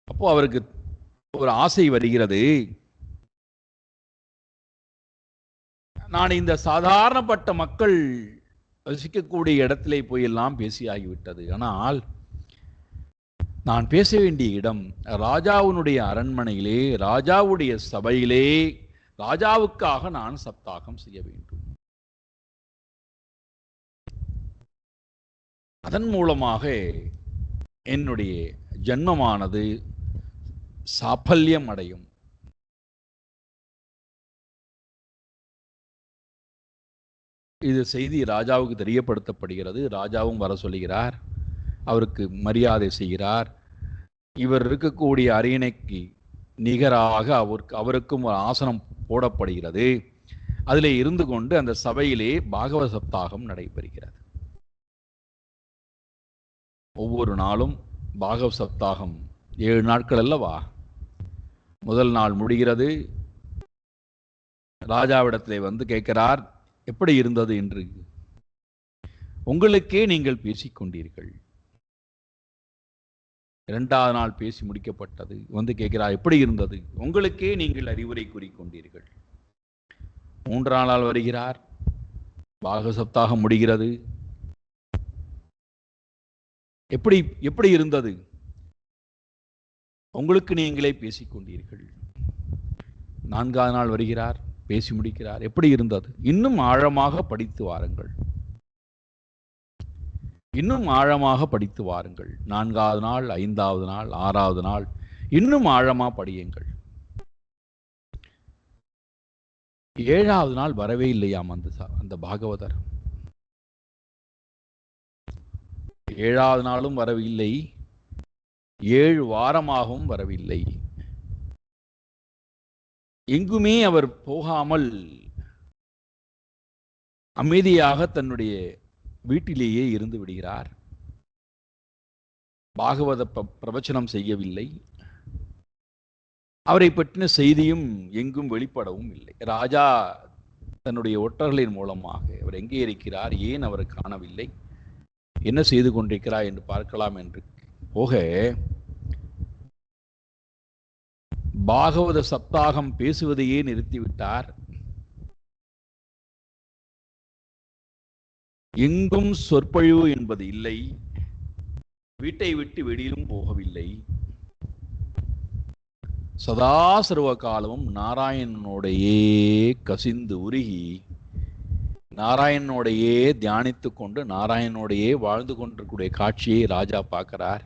அப்போ அவருக்கு ஒரு ஆசை வருகிறது, நான் இந்த சாதாரணப்பட்ட மக்கள் வசிக்கக்கூடிய இடத்திலே போய் எல்லாம் பேசியாகிவிட்டது, ஆனால் நான் பேச வேண்டிய இடம் ராஜாவுடைய அரண்மனையிலே, ராஜாவுடைய சபையிலே, ராஜாவுக்காக நான் சப்தாகம் செய்ய வேண்டும். அதன் மூலமாக என்னுடைய ஜன்மமானது சாஃபல்யம் அடையும். இது செய்தி ராஜாவுக்கு தெரியப்படுத்தப்படுகிறது. ராஜாவும் வர சொல்லுகிறார், அவருக்கு மரியாதை செய்கிறார். இவர் இருக்கக்கூடிய அரியணைக்கு நிகராக அவருக்கும் ஒரு ஆசனம் போடப்படுகிறது. அதிலே இருந்து கொண்டு அந்த சபையிலே பாகவத சப்தாகம் நடைபெறுகிறது. ஒவ்வொரு நாளும் பாகவத சப்தாகம் 7 நாட்கள் அல்லவா. முதல் நாள் முடிகிறது. ராஜாவிடத்திலே வந்து கேட்கிறார், எப்படி இருந்தது என்று. உங்களுக்கே நீங்கள் பேசிக்கொண்டீர்கள். 2வது நாள் பேசி முடிக்கப்பட்டது. வந்து கேட்கிறார், எப்படி இருந்தது, உங்களுக்கே நீங்கள் அறிவுரை கூறிக்கொண்டீர்கள். 3ஆம் நாள் வருகிறார். பாகவத சப்தாகம் முடிகிறது. எப்படி எப்படி இருந்தது, உங்களுக்கு நீங்களே பேசிக்கொண்டீர்கள். 4ஆவது நாள் வருகிறார், பேசி முடிக்கிறார். எப்படி இருந்தது, இன்னும் ஆழமாக படித்து வாருங்கள், இன்னும் ஆழமாக படித்து வாருங்கள். 4ஆவது நாள், 5ஆவது நாள், 6ஆவது நாள் இன்னும் ஆழமா படியுங்கள். 7ஆவது நாள் வரவே இல்லையாம் அந்த பாகவதர். 7ஆவது நாளும் வரவில்லை, 7 வாரமாகவும் வரவில்லை. எங்குமே அவர் போகாமல் அமைதியாக தன்னுடைய வீட்டிலேயே இருந்து விடுகிறார். பாகவத பிரவச்சனம் செய்யவில்லை. அவரை பற்றின செய்தியும் எங்கும் வெளிப்படவும் இல்லை. ராஜா தன்னுடைய ஒற்றர்களின் மூலமாக அவர் எங்கே இருக்கிறார், ஏன் அவரை காணவில்லை, என்ன செய்து கொண்டிருக்கிறார் என்று பார்க்கலாம் என்று போக, பாகவத சப்தாகம் பேசுவதையே நிறுத்திவிட்டார். எங்கும் சொற்பொழிவு என்பது இல்லை. வீட்டை விட்டு வெளியிலும் போகவில்லை. சதா சர்வ காலமும் நாராயணனோடையே கசிந்து உருகி, நாராயணனோடையே தியானித்துக் கொண்டு, நாராயணனோடையே வாழ்ந்து கொண்டிருக்கூடிய காட்சியை ராஜா பார்க்கிறார்.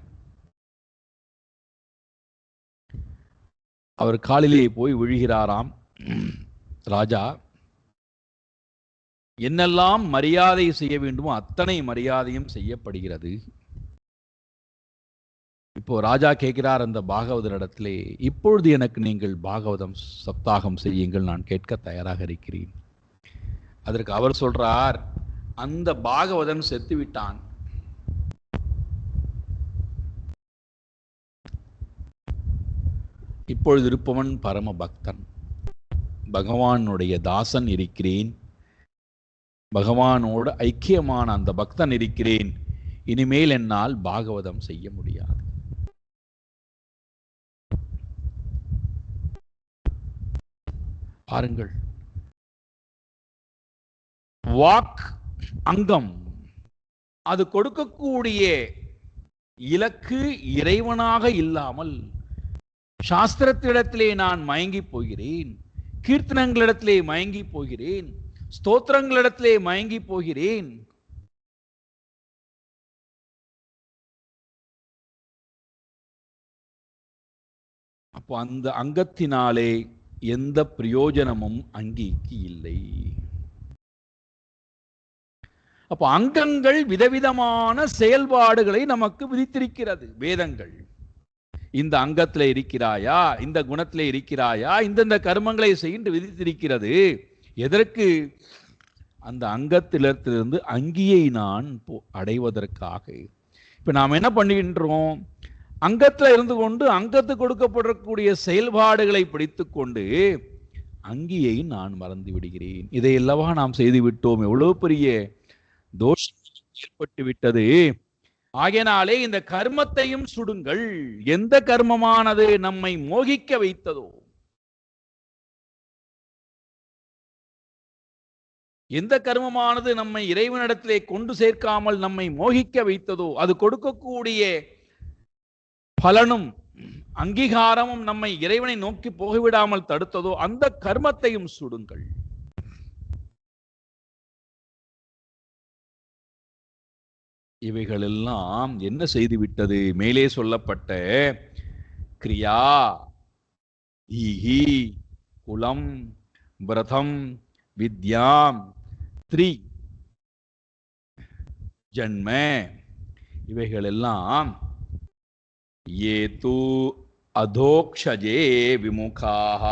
அவர் காலிலே போய் விழுகிறாராம். ராஜா, என்னெல்லாம் மரியாதை செய்ய வேண்டுமோ அத்தனை மரியாதையும் செய்யப்படுகிறது. இப்போ ராஜா கேட்கிறார் அந்த பாகவதரிடத்திலே, இப்பொழுது எனக்கு நீங்கள் பாகவதம் சப்தாகம் செய்யுங்கள், நான் கேட்க தயாராக இருக்கிறேன். அதற்கு அவர் சொல்றார், அந்த பாகவதன் செத்து விட்டான். இப்பொழுது இருப்பவன் பரம பக்தன், பகவானுடைய தாசன் இருக்கிறேன், பகவானோடு ஐக்கியமான அந்த பக்தன் இருக்கிறேன். இனிமேல் என்னால் பாகவதம் செய்ய முடியாது. பாருங்கள், வாக் அங்கம் அது கொடுக்கக்கூடிய இலக்கு இறைவனாக இல்லாமல் சாஸ்திரத்திடத்திலே நான் மயங்கி போகிறேன், கீர்த்தனங்களிடத்திலே மயங்கி போகிறேன், ஸ்தோத்திரங்களிடத்திலே மயங்கி போகிறேன். அப்போ அந்த அங்கத்தினாலே எந்த பிரயோஜனமும் அங்கேக்கு இல்லை. அப்போ அங்கங்கள் விதவிதமான செயல்பாடுகளை நமக்கு விதித்திருக்கிறது வேதங்கள். இந்த அங்கத்தில் இருக்கிறாயா, இந்த குணத்தில் இருக்கிறாயா, இந்தந்த கர்மங்களை செய்து விதித்திருக்கிறது. எதற்கு? அந்த அங்கத்திலிருந்து அங்கியை நான் அடைவதற்காக. இப்ப நாம் என்ன பண்ணுகின்றோம்? அங்கத்தில் இருந்து கொண்டு அங்கத்துக்கு கொடுக்கப்படக்கூடிய செயல்பாடுகளை பிடித்து கொண்டு அங்கியை நான் மறந்து விடுகிறேன். இதையெல்லவா நாம் செய்து விட்டோம். எவ்வளவு பெரிய தோஷம் ஏற்பட்டு விட்டது. ஆகையினாலே இந்த கர்மத்தையும் சுடுங்கள். எந்த கர்மமானது நம்மை மோகிக்க வைத்ததோ, எந்த கர்மமானது நம்மை இறைவனிடத்திலே கொண்டு சேர்க்காமல் நம்மை மோகிக்க வைத்ததோ, அது கொடுக்கக்கூடிய பலனும் அங்கீகாரமும் நம்மை இறைவனை நோக்கி போகவிடாமல் தடுத்ததோ, அந்த கர்மத்தையும் சுடுங்கள். இவைகளெல்லாம் என்ன செய்துவிட்டது? மேலே சொல்லப்பட்ட கிரியா, ஈஹி, குலம், விரதம், வித்யாம், த்ரி ஜன்ம, இவைகளெல்லாம் ஏது அதோக்ஷஜே விமுகாஹ,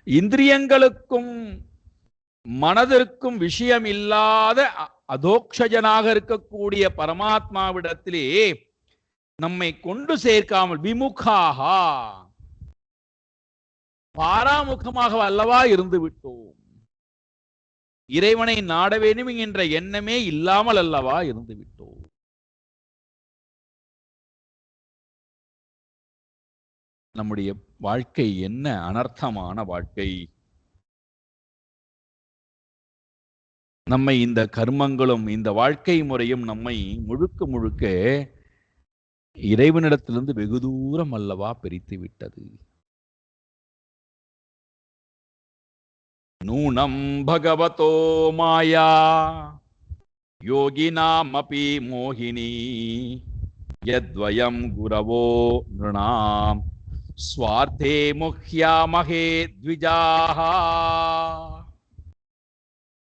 இந்திரியங்களுக்கும் மனதிற்கும் விஷயம் இல்லாத அதோக்ஷஜனாக இருக்கக்கூடிய பரமாத்மாவிடத்திலே நம்மை கொண்டு சேர்க்காமல் விமுகாகா பாராமுகமாக அல்லவா இருந்து விட்டோம். இறைவனை நாட வேண்டும் என்ற எண்ணமே இல்லாமல் அல்லவா இருந்து விட்டோம். நம்முடைய வாழ்க்கை என்ன அனர்த்தமான வாழ்க்கை. நம்மை இந்த கர்மங்களும் இந்த வாழ்க்கை முறையும் நம்மை முழுக்க முழுக்க இறைவனிடத்திலிருந்து வெகு தூரம் அல்லவா பிரித்து விட்டது. நூனம் பகவதோ மாயா யோகினாமபி மோகினி யத்வயம் குரவோ நிருணாம் ஸ்வார்த்தே முஹ்யாமஹே த்விஜாஹ.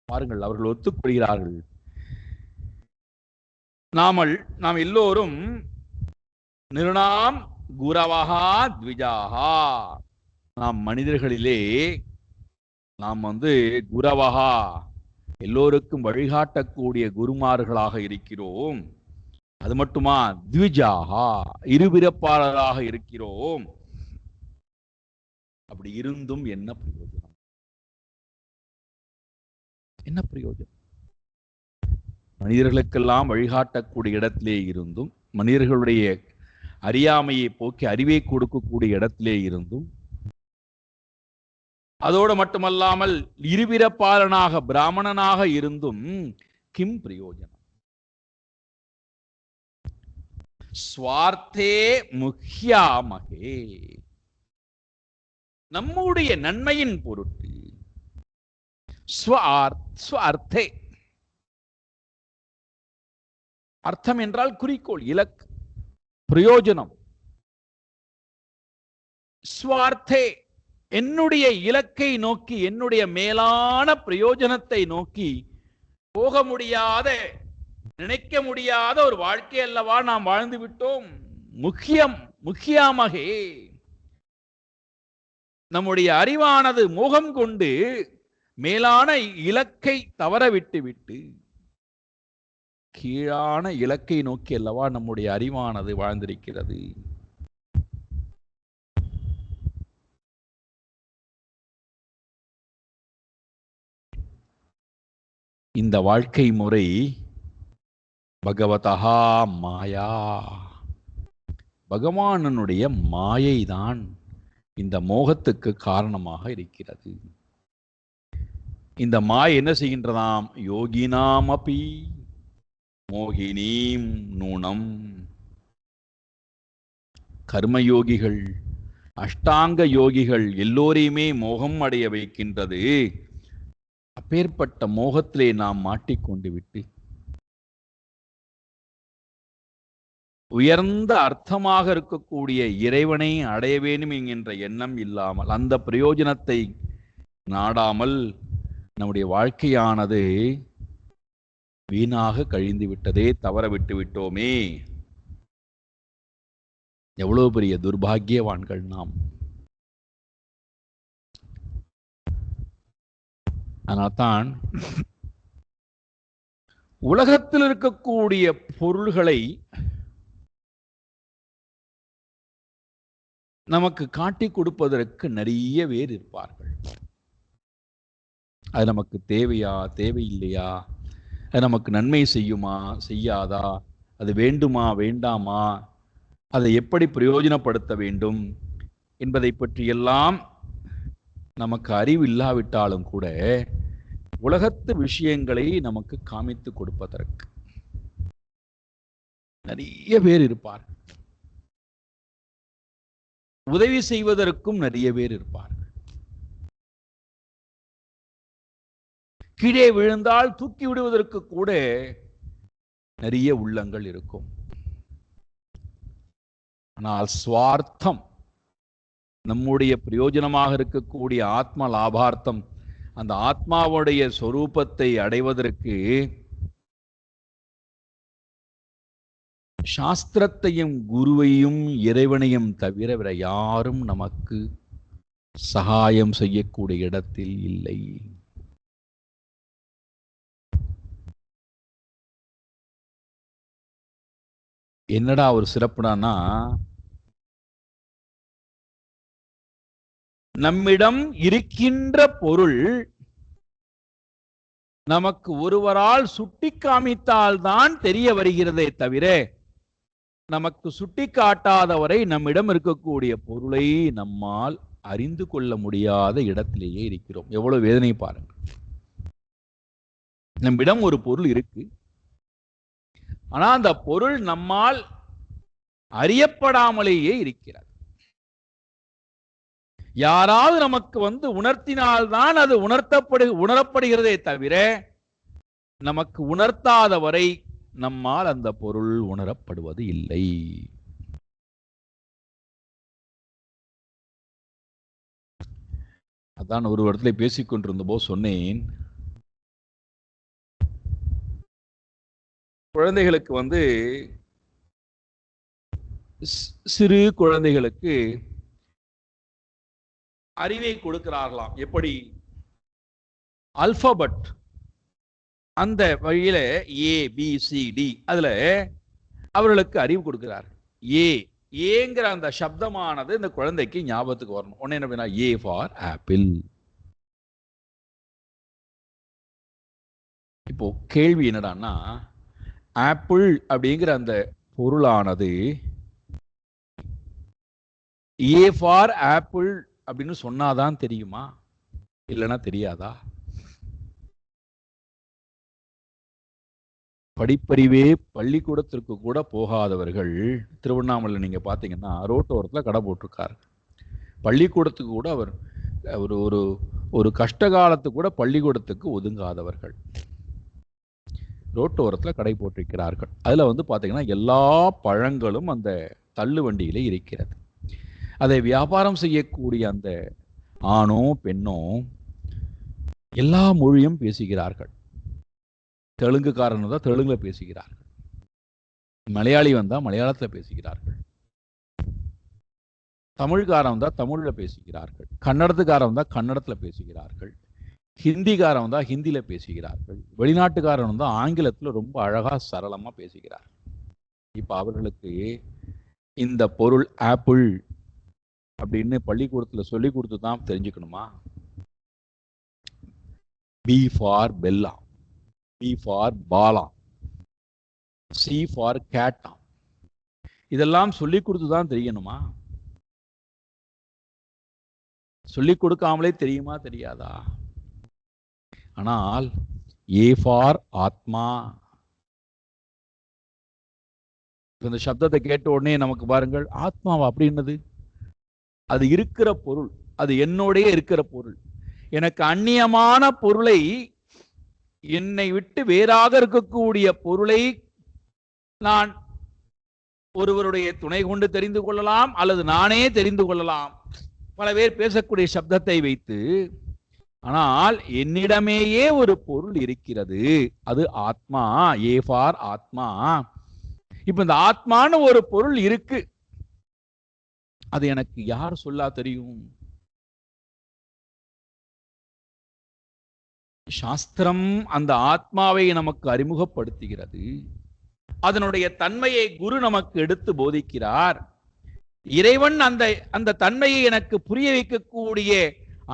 பாருங்கள், அவர்கள் ஒத்துக்கொள்கிறார்கள். நாம் எல்லோரும் நிருணாம் குரவஹா த்விஜாஹா, நாம் மனிதர்களிலே நாம் குரவஹா எல்லோருக்கும் வழிகாட்டக்கூடிய குருமார்களாக இருக்கிறோம். அது மட்டுமா, த்விஜாஹா இருபிறப்பாளராக இருக்கிறோம். அப்படி இருந்தும் என்ன பிரயோஜனம்? என்ன பிரயோஜனம்? மனிதர்களுக்கெல்லாம் வழிகாட்டக்கூடிய இடத்திலே இருந்தும், மனிதர்களுடைய அறியாமையை போக்கி அறிவை கொடுக்கக்கூடிய இடத்திலே இருந்தும், அதோடு மட்டுமல்லாமல் இருபிறப்பாளனாக பிராமணனாக இருந்தும் கிம் பிரயோஜனம்? ஸ்வார்த்தே முஹ்யாமஹே, நம்முடைய நன்மையின் பொருட்டு. ஸ்வார்த்தே, அர்த்தம் என்றால் குறிக்கோள், இலக்கு, பிரயோஜனம். ஸ்வார்த்தே, என்னுடைய இலக்கை நோக்கி, என்னுடைய மேலான பிரயோஜனத்தை நோக்கி போக முடியாத, நினைக்க முடியாத ஒரு வாழ்க்கை அல்லவா நாம் வாழ்ந்து விட்டோம். முக்கியமாகவே நம்முடைய அறிவானது மோகம் கொண்டு மேலான இலக்கை தவற விட்டு கீழான இலக்கை நோக்கி அல்லவா நம்முடைய அறிவானது வாழ்ந்திருக்கிறது. இந்த வாழ்க்கை முறை பகவதா மாயா, பகவானுடைய மாயைதான் இந்த மோகத்துக்கு காரணமாக இருக்கிறது. இந்த மாயை என்ன செய்கின்றதாம்? யோகினாமபி மோகினீம் நூனம், கர்மயோகிகள், அஷ்டாங்க யோகிகள் எல்லோரையுமே மோகம் அடைய வைக்கின்றது. அப்பேற்பட்ட மோகத்திலே நாம் மாட்டிக்கொண்டு விட்டு உயர்ந்த அர்த்தமாக இருக்கக்கூடிய இறைவனை அடைய வேண்டும் என்கின்ற எண்ணம் இல்லாமல், அந்த பிரயோஜனத்தை நாடாமல் நம்முடைய வாழ்க்கையானது வீணாக கழிந்து விட்டதே, தவற விட்டு விட்டோமே. எவ்வளவு பெரிய துர்பாகியவான்கள் நாம். அதனால்தான் உலகத்தில் இருக்கக்கூடிய பொருள்களை நமக்கு காட்டி கொடுப்பதற்கு நிறைய பேர் இருப்பார்கள். அது நமக்கு தேவையா, தேவையில்லையா, அது நமக்கு நன்மை செய்யுமா, செய்யாதா, அது வேண்டுமா, வேண்டாமா, அதை எப்படி பிரயோஜனப்படுத்த வேண்டும் என்பதை பற்றியெல்லாம் நமக்கு அறிவு இல்லாவிட்டாலும் கூட உலகத்து விஷயங்களை நமக்கு காமித்து கொடுப்பதற்கு நிறைய பேர் இருப்பார்கள். உதவி செய்வதற்கும் நிறைய பேர் இருப்பார்கள். கீழே விழுந்தால் தூக்கி விடுவதற்கு கூட நிறைய உள்ளங்கள் இருக்கும். ஆனால் சுவார்த்தம், நம்முடைய பிரயோஜனமாக இருக்கக்கூடிய ஆத்ம லாபார்த்தம், அந்த ஆத்மாவுடைய சொரூபத்தை அடைவதற்கு சாஸ்திரத்தையும் குருவையும் இறைவனையும் தவிர வேற யாரும் நமக்கு சகாயம் செய்யக்கூடிய இடத்தில் இல்லை. என்னடா ஒரு சிறப்புடான்னா, நம்மிடம் இருக்கின்ற பொருள் நமக்கு ஒருவரால் சுட்டி காமித்தால்தான் தெரிய வருகிறதே தவிர, நமக்கு சுட்டி காட்டாதவரை நம்மிடம் இருக்கக்கூடிய பொருளை நம்மால் அறிந்து கொள்ள முடியாத இடத்திலேயே இருக்கிறோம். எவ்வளவு வேதனை பாருங்க. நம்மிடம் ஒரு பொருள் இருக்கு, ஆனா அந்த பொருள் நம்மால் அறியப்படாமலேயே இருக்கிறது. யாராவது நமக்கு உணர்த்தினால்தான் அது உணரப்படுகிறதே தவிர, நமக்கு உணர்த்தாத வரை நம்மால் அந்த பொருள் உணரப்படுவது இல்லை. அதான் ஒரு இடத்துல பேசிக் கொண்டிருந்த போது சொன்னேன், குழந்தைகளுக்கு சிறு குழந்தைகளுக்கு அறிவை கொடுக்கிறார்களாம். எப்படி? அல்பாபெட் அந்த வழியில ஏ பி சி டி, அதுல அவர்களுக்கு அறிவு கொடுக்கிறார். ஏங்கிற அந்த சப்தமானது இந்த குழந்தைக்கு ஞாபகத்துக்கு வரணும். ஒன்னு என்ன, ஏ ஃபார் ஆப்பிள். இப்போ கேள்வி என்னடான்னா, ஆப்பிள் அப்படிங்கிற அந்த பொருளானது ஏ ஃபார் ஆப்பிள் அப்படின்னு சொன்னாதான் தெரியுமா, இல்லைன்னா தெரியாதா? படிப்பறிவே பள்ளிக்கூடத்திற்கு கூட போகாதவர்கள் திருவண்ணாமலை நீங்க பாத்தீங்கன்னா ரோட்டோரத்தில் கடை போட்டிருக்காரு. பள்ளிக்கூடத்துக்கு கூட அவர் ஒரு ஒரு ஒரு கஷ்ட காலத்துக்கு கூட பள்ளிக்கூடத்துக்கு ஒதுங்காதவர்கள் ரோட்டோரத்தில் கடை போட்டிருக்கிறார்கள். அதுல பாத்தீங்கன்னா எல்லா பழங்களும் அந்த தள்ளு வண்டியில இருக்கிறது. அதை வியாபாரம் செய்யக்கூடிய அந்த ஆணோ பெண்ணோ எல்லா மொழியும் பேசுகிறார்கள். தெலுங்குக்காரன் வந்தா தெலுங்குல பேசுகிறார்கள், மலையாளி வந்தா மலையாளத்துல பேசுகிறார்கள், தமிழ்காரன் வந்தா தமிழ்ல பேசுகிறார்கள், கன்னடத்துக்காரன் வந்தா கன்னடத்துல பேசுகிறார்கள், ஹிந்திக்காரன் வந்தா ஹிந்தியில பேசுகிறார்கள், வெளிநாட்டுக்காரன் வந்தா ஆங்கிலத்துல ரொம்ப அழகா சரளமா பேசுகிறார்கள். இப்ப அவர்களுக்கு இந்த பொருள் ஆப்பிள் அப்படின்னு பள்ளிக்கூடத்துல சொல்லி கொடுத்து தான் தெரிஞ்சுக்கணுமா? B for Bella, B for Bala, C for கேட்டா, இதெல்லாம் சொல்லி கொடுத்து தான் தெரியணுமா? சொல்லிக் கொடுக்காமலே தெரியுமா, தெரியாதா? ஆனால் A for ஆத்மா, இந்த சப்தத்தை கேட்ட உடனே நமக்கு பாருங்கள், ஆத்மாவா அப்படின்னது? அது இருக்கிற பொருள், அது என்னோடய இருக்கிற பொருள். எனக்கு அந்நியமான பொருளை, என்னை விட்டு வேறாக இருக்கக்கூடிய பொருளை நான் ஒருவருடைய துணை கொண்டு தெரிந்து கொள்ளலாம், அல்லது நானே தெரிந்து கொள்ளலாம். பல பேர் பேசக்கூடிய சப்தத்தை வைத்து. ஆனால் என்னிடமேயே ஒரு பொருள் இருக்கிறது, அது ஆத்மா. ஏ ஃபார் ஆத்மா. இப்ப இந்த ஆத்மான ஒரு பொருள் இருக்கு, அது எனக்கு யார் சொல்லா தெரியும்? சாஸ்திரம் அந்த ஆத்மாவை நமக்கு அறிமுகப்படுத்துகிறது. அதனுடைய தன்மையை குரு நமக்கு எடுத்து போதிக்கிறார். இறைவன் அந்த அந்த தன்மையை எனக்கு புரிய வைக்கக்கூடிய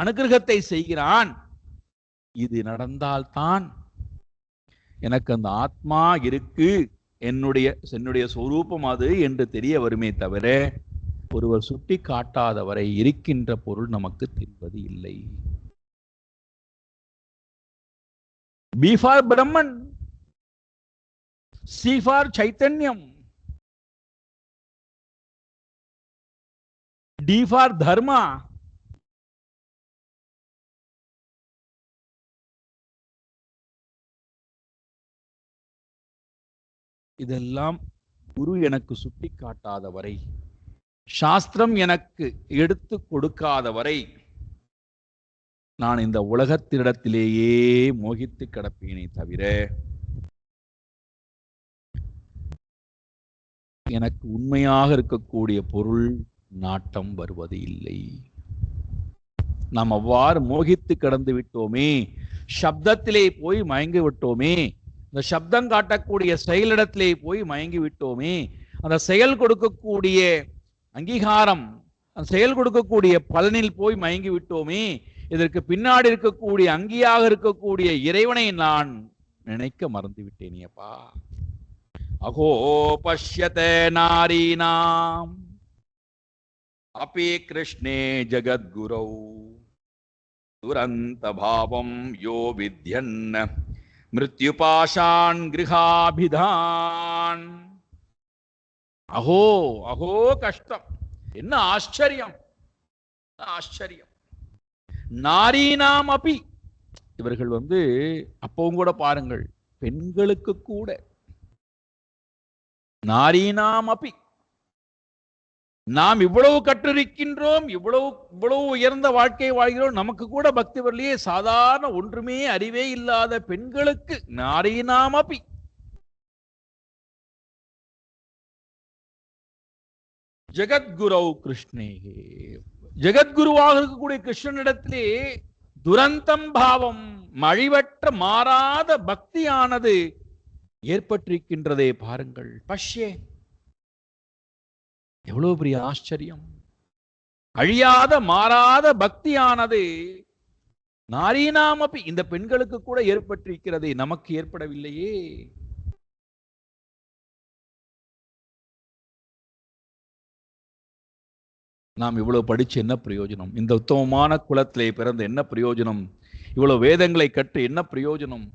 அனுகிரகத்தை செய்கிறான். இது நடந்தால்தான் எனக்கு அந்த ஆத்மா இருக்கு, என்னுடைய சொரூபம் அது என்று தெரிய வருமே தவிர, ஒருவர் சுட்டி காட்டாதவரை இருக்கின்ற பொருள் நமக்கு தெரிவது இல்லை. B for Brahman, C for Chaitanyam, D for Dharma. இதெல்லாம் குரு எனக்கு சுட்டி காட்டாதவரை, சாஸ்திரம் எனக்கு எடுத்து கொடுக்காதவரை நான் இந்த உலகத்திடத்திலேயே மோகித்து கிடப்பேனே தவிர, எனக்கு உண்மையாக இருக்கக்கூடிய பொருள் நாட்டம் வருவது இல்லை. நாம் அவ்வாறு மோகித்து கடந்து விட்டோமே, சப்தத்திலே போய் மயங்கி விட்டோமே, இந்த சப்தம் காட்டக்கூடிய செயலிடத்திலே போய் மயங்கி விட்டோமே, அந்த செயல் கொடுக்கக்கூடிய அங்கீகாரம், அந்த செயல் கொடுக்கக்கூடிய பலனில் போய் மயங்கி விட்டோமே, இதற்கு பின்னாடி இருக்கக்கூடிய அங்கியாக இருக்கக்கூடிய இறைவனை நான் நினைக்க மறந்து விட்டேனேப்பா. அகோ பஷ்யதே நாரீனாம் अपि कृष्णे जगद्गुरौ दुरंत भावं यो विद्यन् मृत्युपाशान् गृहाभिधान्. अहो अहो कष्टम, என்ன ஆச்சரியம், ஆச்சரியம். நாரீனாம் அபி, இவர்கள் அப்பவும் கூட பாருங்கள், பெண்களுக்கு கூட நாரீனாம் அபி, நாம் இவ்வளவு கற்றிருக்கின்றோம், இவ்வளவு உயர்ந்த வாழ்க்கை வாழ்கிறோம், நமக்கு கூட பக்தி வரலையே, சாதாரண ஒன்றுமே அறிவே இல்லாத பெண்களுக்கு நாரீனாமபி ஜெகத்குரு கிருஷ்ணே, ஜெகத்குருவாக இருக்கக்கூடிய கிருஷ்ணனிடத்திலே துரந்தம் பாவம், மழிவற்ற மாறாத பக்தியானது ஏற்பட்டிருக்கின்றதே பாருங்கள். பஷ்யே, எவ்வளவு பெரிய ஆச்சரியம். அழியாத மாறாத பக்தியானது நாரீனாமபி, இந்த பெண்களுக்கு கூட ஏற்பட்டிருக்கிறது, நமக்கு ஏற்படவில்லையே. நாம் இவ்வளவு படிச்சு என்ன பிரயோஜனம்? இந்த உத்தமமான குலத்திலே பிறந்த என்ன பிரயோஜனம்? இவ்வளவு வேதங்களை கற்று என்ன பிரயோஜனம்?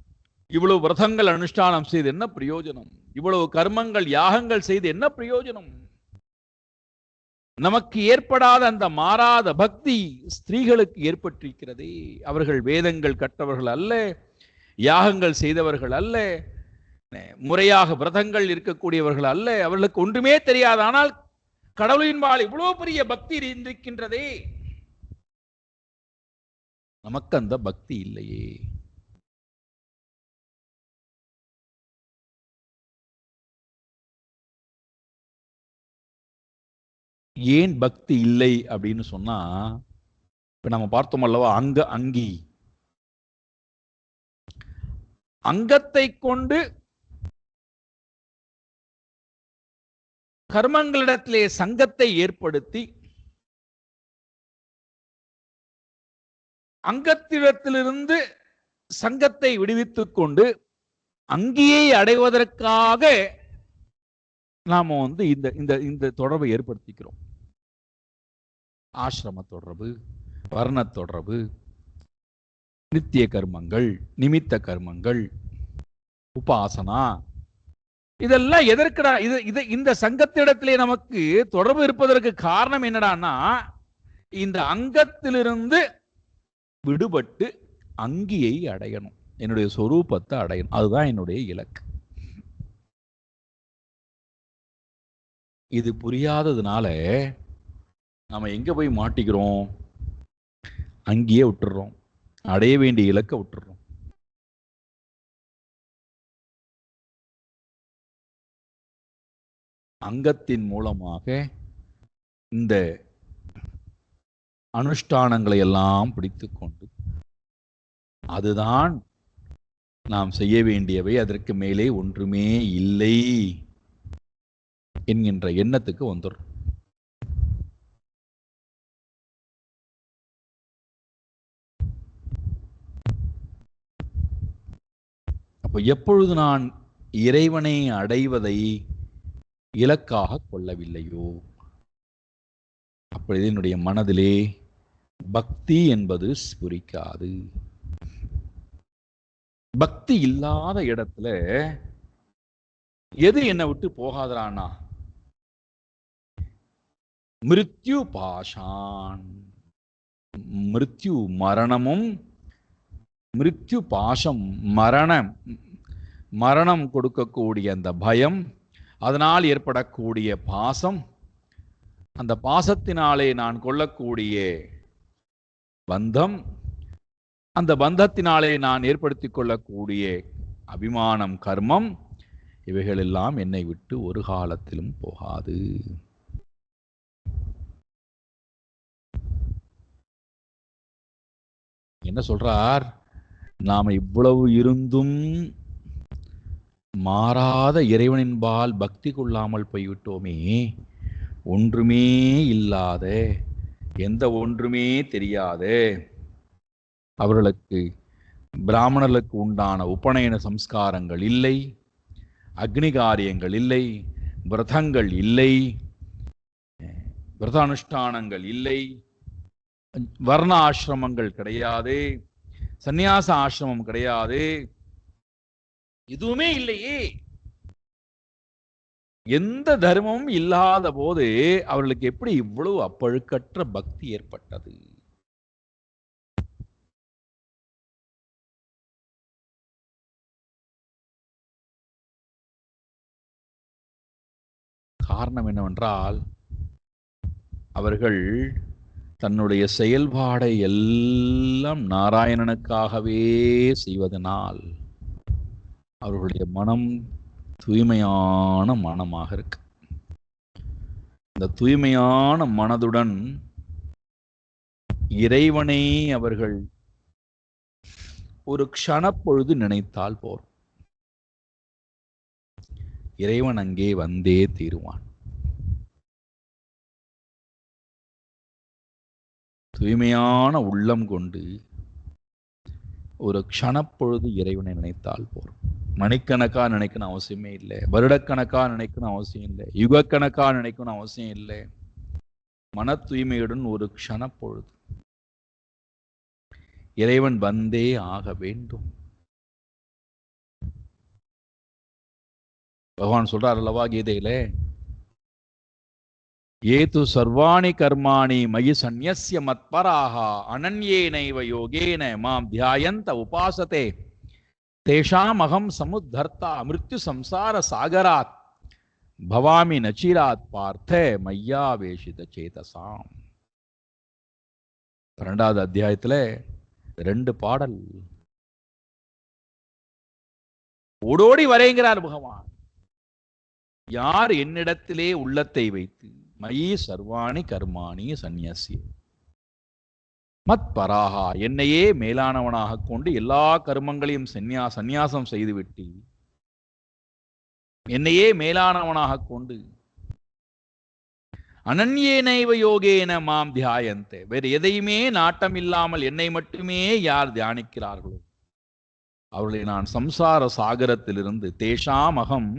இவ்வளவு விரதங்கள் அனுஷ்டானம் செய்து என்ன பிரயோஜனம்? இவ்வளவு கர்மங்கள் யாகங்கள் செய்து என்ன பிரயோஜனம்? நமக்கு ஏற்படாத அந்த மாறாத பக்தி ஸ்திரீகளுக்கு ஏற்பட்டிருக்கிறதே. அவர்கள் வேதங்கள் கற்றவர்கள் அல்ல, யாகங்கள் செய்தவர்கள் அல்ல, முறையாக விரதங்கள் இருக்கக்கூடியவர்கள் அல்ல, அவர்களுக்கு ஒன்றுமே தெரியாது. ஆனால் கடவுளின்பால் இவ்வளவு பெரிய பக்தி இருக்கின்றதே, நமக்கு அந்த பக்தி இல்லையே. ஏன் பக்தி இல்லை அப்படின்னு சொன்னா, இப்ப நம்ம பார்த்தோம் அல்லவா, அங்கி அங்கத்தை கொண்டு கர்மங்களிடத்திலே சங்கத்தை ஏற்படுத்தி அங்கத்திடத்திலிருந்து சங்கத்தை விடுவித்துக் கொண்டு அங்கியை அடைவதற்காக நாம இந்த தொடர்பை ஏற்படுத்திக்கிறோம். ஆசிரம தொடர்பு, வர்ண தொடர்பு, நித்திய கர்மங்கள், நிமித்த கர்மங்கள், உபாசனா, இதெல்லாம் எதற்குடா? இந்த சங்கத்திடத்திலே நமக்கு தொடர்பு இருப்பதற்கு காரணம் என்னடான்னா, இந்த அங்கத்திலிருந்து விடுபட்டு அங்கியை அடையணும், என்னுடைய சொரூபத்தை அடையணும். அதுதான் என்னுடைய இலக்கு. இது புரியாததுனால நாம எங்க போய் மாட்டிக்கிறோம்? அங்கேயே விட்டுறோம், அடைய வேண்டிய இலக்கை விட்டுறோம். அங்கத்தின் மூலமாக இந்த அனுஷ்டானங்களை எல்லாம் பிடித்துக் கொண்டு அதுதான் நாம் செய்ய வேண்டியவை, அதற்கு மேலே ஒன்றுமே இல்லை என்கின்ற எண்ணத்துக்கு வந்துடும். அப்ப எப்பொழுது நான் இறைவனை அடைவதை இலக்காக கொள்ளவில்லையோ, அப்பொழுது என்னுடைய மனதிலே பக்தி என்பது ஸ்புரிக்காது. பக்தி இல்லாத இடத்துல எது என்னை விட்டு போகாதரானா? மிருத்யு பாஷான், மிருத்யு மரணமும், மிருத்யு பாசம் மரணம் கொடுக்கக்கூடிய அந்த பயம், அதனால் ஏற்படக்கூடிய பாசம், அந்த பாசத்தினாலே நான் கொள்ளக்கூடிய பந்தம், அந்த பந்தத்தினாலே நான் ஏற்படுத்திக் கொள்ளக்கூடிய அபிமானம், கர்மம், இவைகளெல்லாம் என்னை விட்டு ஒரு காலத்திலும் போகாது. என்ன சொல்றார்? நாம இவ்வளவு இருந்தும் மாறாத இறைவனின்பால் பக்தி கொள்ளாமல் போய்விட்டோமே. ஒன்றுமே இல்லாத, எந்த ஒன்றுமே தெரியாத அவர்களுக்கு, பிராமணர்களுக்கு உண்டான உபநயன சம்ஸ்காரங்கள் இல்லை, அக்னி காரியங்கள் இல்லை, விரதங்கள் இல்லை, விரத அனுஷ்டானங்கள் இல்லை, வர்ண ஆசிரமங்கள் கிடையாது, சந்நியாச ஆசிரமம் கிடையாது, எதுவுமே இல்லையே. எந்த தர்மமும் இல்லாத போது அவர்களுக்கு எப்படி இவ்வளவு அப்பழுக்கற்ற பக்தி ஏற்பட்டது? காரணம் என்னவென்றால், அவர்கள் தன்னுடைய செயல்பாடை எல்லாம் நாராயணனுக்காகவே செய்வதனால் அவர்களுடைய மனம் தூய்மையான மனமாக இருக்கு. இந்த தூய்மையான மனதுடன் இறைவனை அவர்கள் ஒரு க்ஷணப்பொழுது நினைத்தால் போரும், இறைவன் அங்கே வந்தே தீருவான். தூய்மையான உள்ளம் கொண்டு ஒரு க்ஷணப்பொழுது இறைவனை நினைத்தால் போரும். மணிக்கணக்கா நினைக்கணும் அவசியமே இல்லை, வருடக்கணக்கா நினைக்கணும் அவசியம் இல்லை, யுகக்கணக்கா நினைக்கணும் அவசியம் இல்லை. மன தூய்மையுடன் ஒரு க்ஷணப்பொழுது இறைவன் வந்தே ஆக வேண்டும். பகவான் சொல்றார் அல்லவா கீதையிலே, ஏது சர்வாணி கர்மாணி மயி சந்நியஸ்ய மத்பராஹ அனன்யேனைவ யோகேன மாம் தியாயந்த உபாசதே தேஷாம் அகம் சமுத்தர்த்தா மிருத்யு சம்சார சாகராத் பவாமி நச்சிராத் பார்த்த மையாவேஷித சேதசாம். 12வது அத்தியாயத்துல 2 பாடல். ஓடோடி வரைங்கிறார் பகவான். யார் என்னிடத்திலே உள்ளத்தை வைத்து மயி சர்வாணி கர்மாணி சந்நியஸ்ய மத் பராகா, என்னையே மேலானவனாக கொண்டு எல்லா கர்மங்களையும் சந்நியாசம் செய்துவிட்டு என்னையே மேலானவனாக கொண்டு அனன்யேனைவ யோகேன மாம் தியாயந்தே, வேறு எதையுமே நாட்டம் இல்லாமல் என்னை மட்டுமே யார் தியானிக்கிறார்களோ அவர்களை நான் சம்சார சாகரத்திலிருந்து தேஷாம் அகம்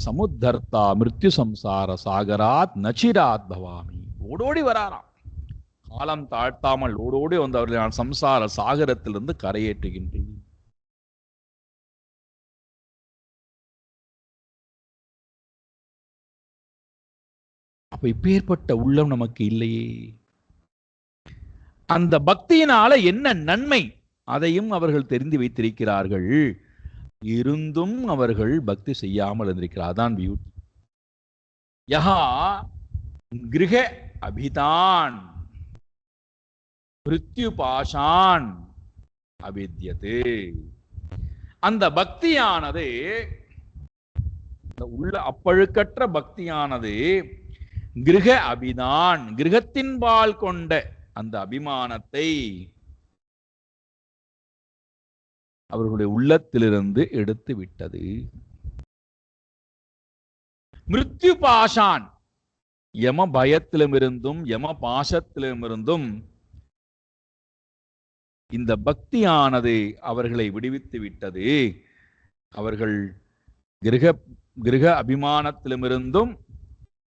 சமுத்தர்த்தா மிருத்யு சம்சார சாகராத் நச்சிராத் பவாமி. ஓடோடி வராராம், காலம் தாழ்த்தாமல் ஓடோடி வந்து அவர்களை நான் சம்சார சாகரத்திலிருந்து கரையேற்றுகின்றேன். அப்ப இப்பேற்பட்ட உள்ளம் நமக்கு இல்லையே. அந்த பக்தியினால என்ன நன்மை அதையும் அவர்கள் தெரிந்து வைத்திருக்கிறார்கள். இருந்தும் அவர்கள் பக்தி செய்யாமல் இருந்திருக்கிறார். அதான் பியூட்டி. யஹா கிருஹ அபிதான் மிருத்யு பாஷான் அபித்யதே. அந்த பக்தியானது, உள்ள அப்பழுக்கற்ற பக்தியானது கிருஹ அபிதான், கிரகத்தின்பால் கொண்ட அந்த அபிமானத்தை அவர்களுடைய உள்ளத்திலிருந்து எடுத்து விட்டது. மிருத்யு பாஷான், யம பயத்திலுமிருந்தும் யம பாசத்திலுமிருந்தும் இந்த பக்தியானது அவர்களை விடுவித்து விட்டது. அவர்கள் கிரக அபிமானத்திலுமிருந்தும்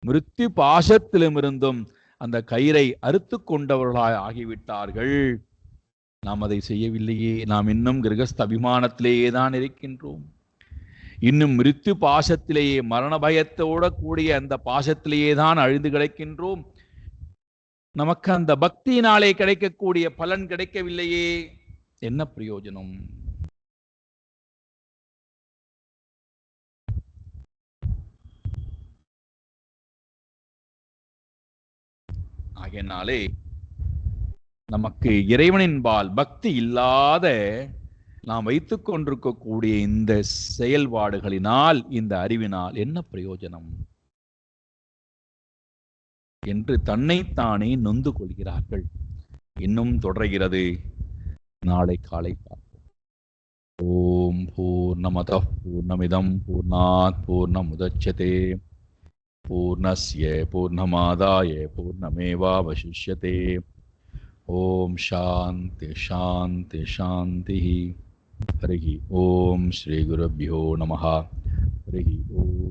மிருத்யு பாசத்திலுமிருந்தும் அந்த கயிறை அறுத்து கொண்டவர்களாய் ஆகிவிட்டார்கள். நாம் அதை செய்யவில்லையே. நாம் இன்னும் கிரகஸ்த அபிமானத்திலேயே தான் இருக்கின்றோம். இன்னும் மிருத்யு பாசத்திலேயே, மரண பயத்தோட கூடிய அந்த பாசத்திலேயே தான் அழிந்து கிடக்கின்றோம். நமக்கு அந்த பக்தியினாலே கிடைக்கக்கூடிய பலன் கிடைக்கவில்லையே. என்ன பிரயோஜனம்? ஆகையினாலே நமக்கு இறைவனின்பால் பக்தி இல்லாத நாம் வைத்துக் கொண்டிருக்கக்கூடிய இந்த செயல்பாடுகளினால், இந்த அறிவினால் என்ன பிரயோஜனம் என்று தன்னைத்தானே நொந்து கொள்கிறார்கள். இன்னும் தொடர்கிறது. நாளை காலை பார்ப்போம். ஓம் பூர்ணமதః பூர்ணமிதம் பூர்ணாத் பூர்ணமுதச்யதே பூர்ணஸ்ய பூர்ணமாதாய பூர்ணமேவாவசிஷ்யதே. ஓம் சாந்தி சாந்தி சாந்தி. ஹரிஹி ஓம் ஸ்ரீ குருभ्यो நமः. ஹரிஹி ஓம்.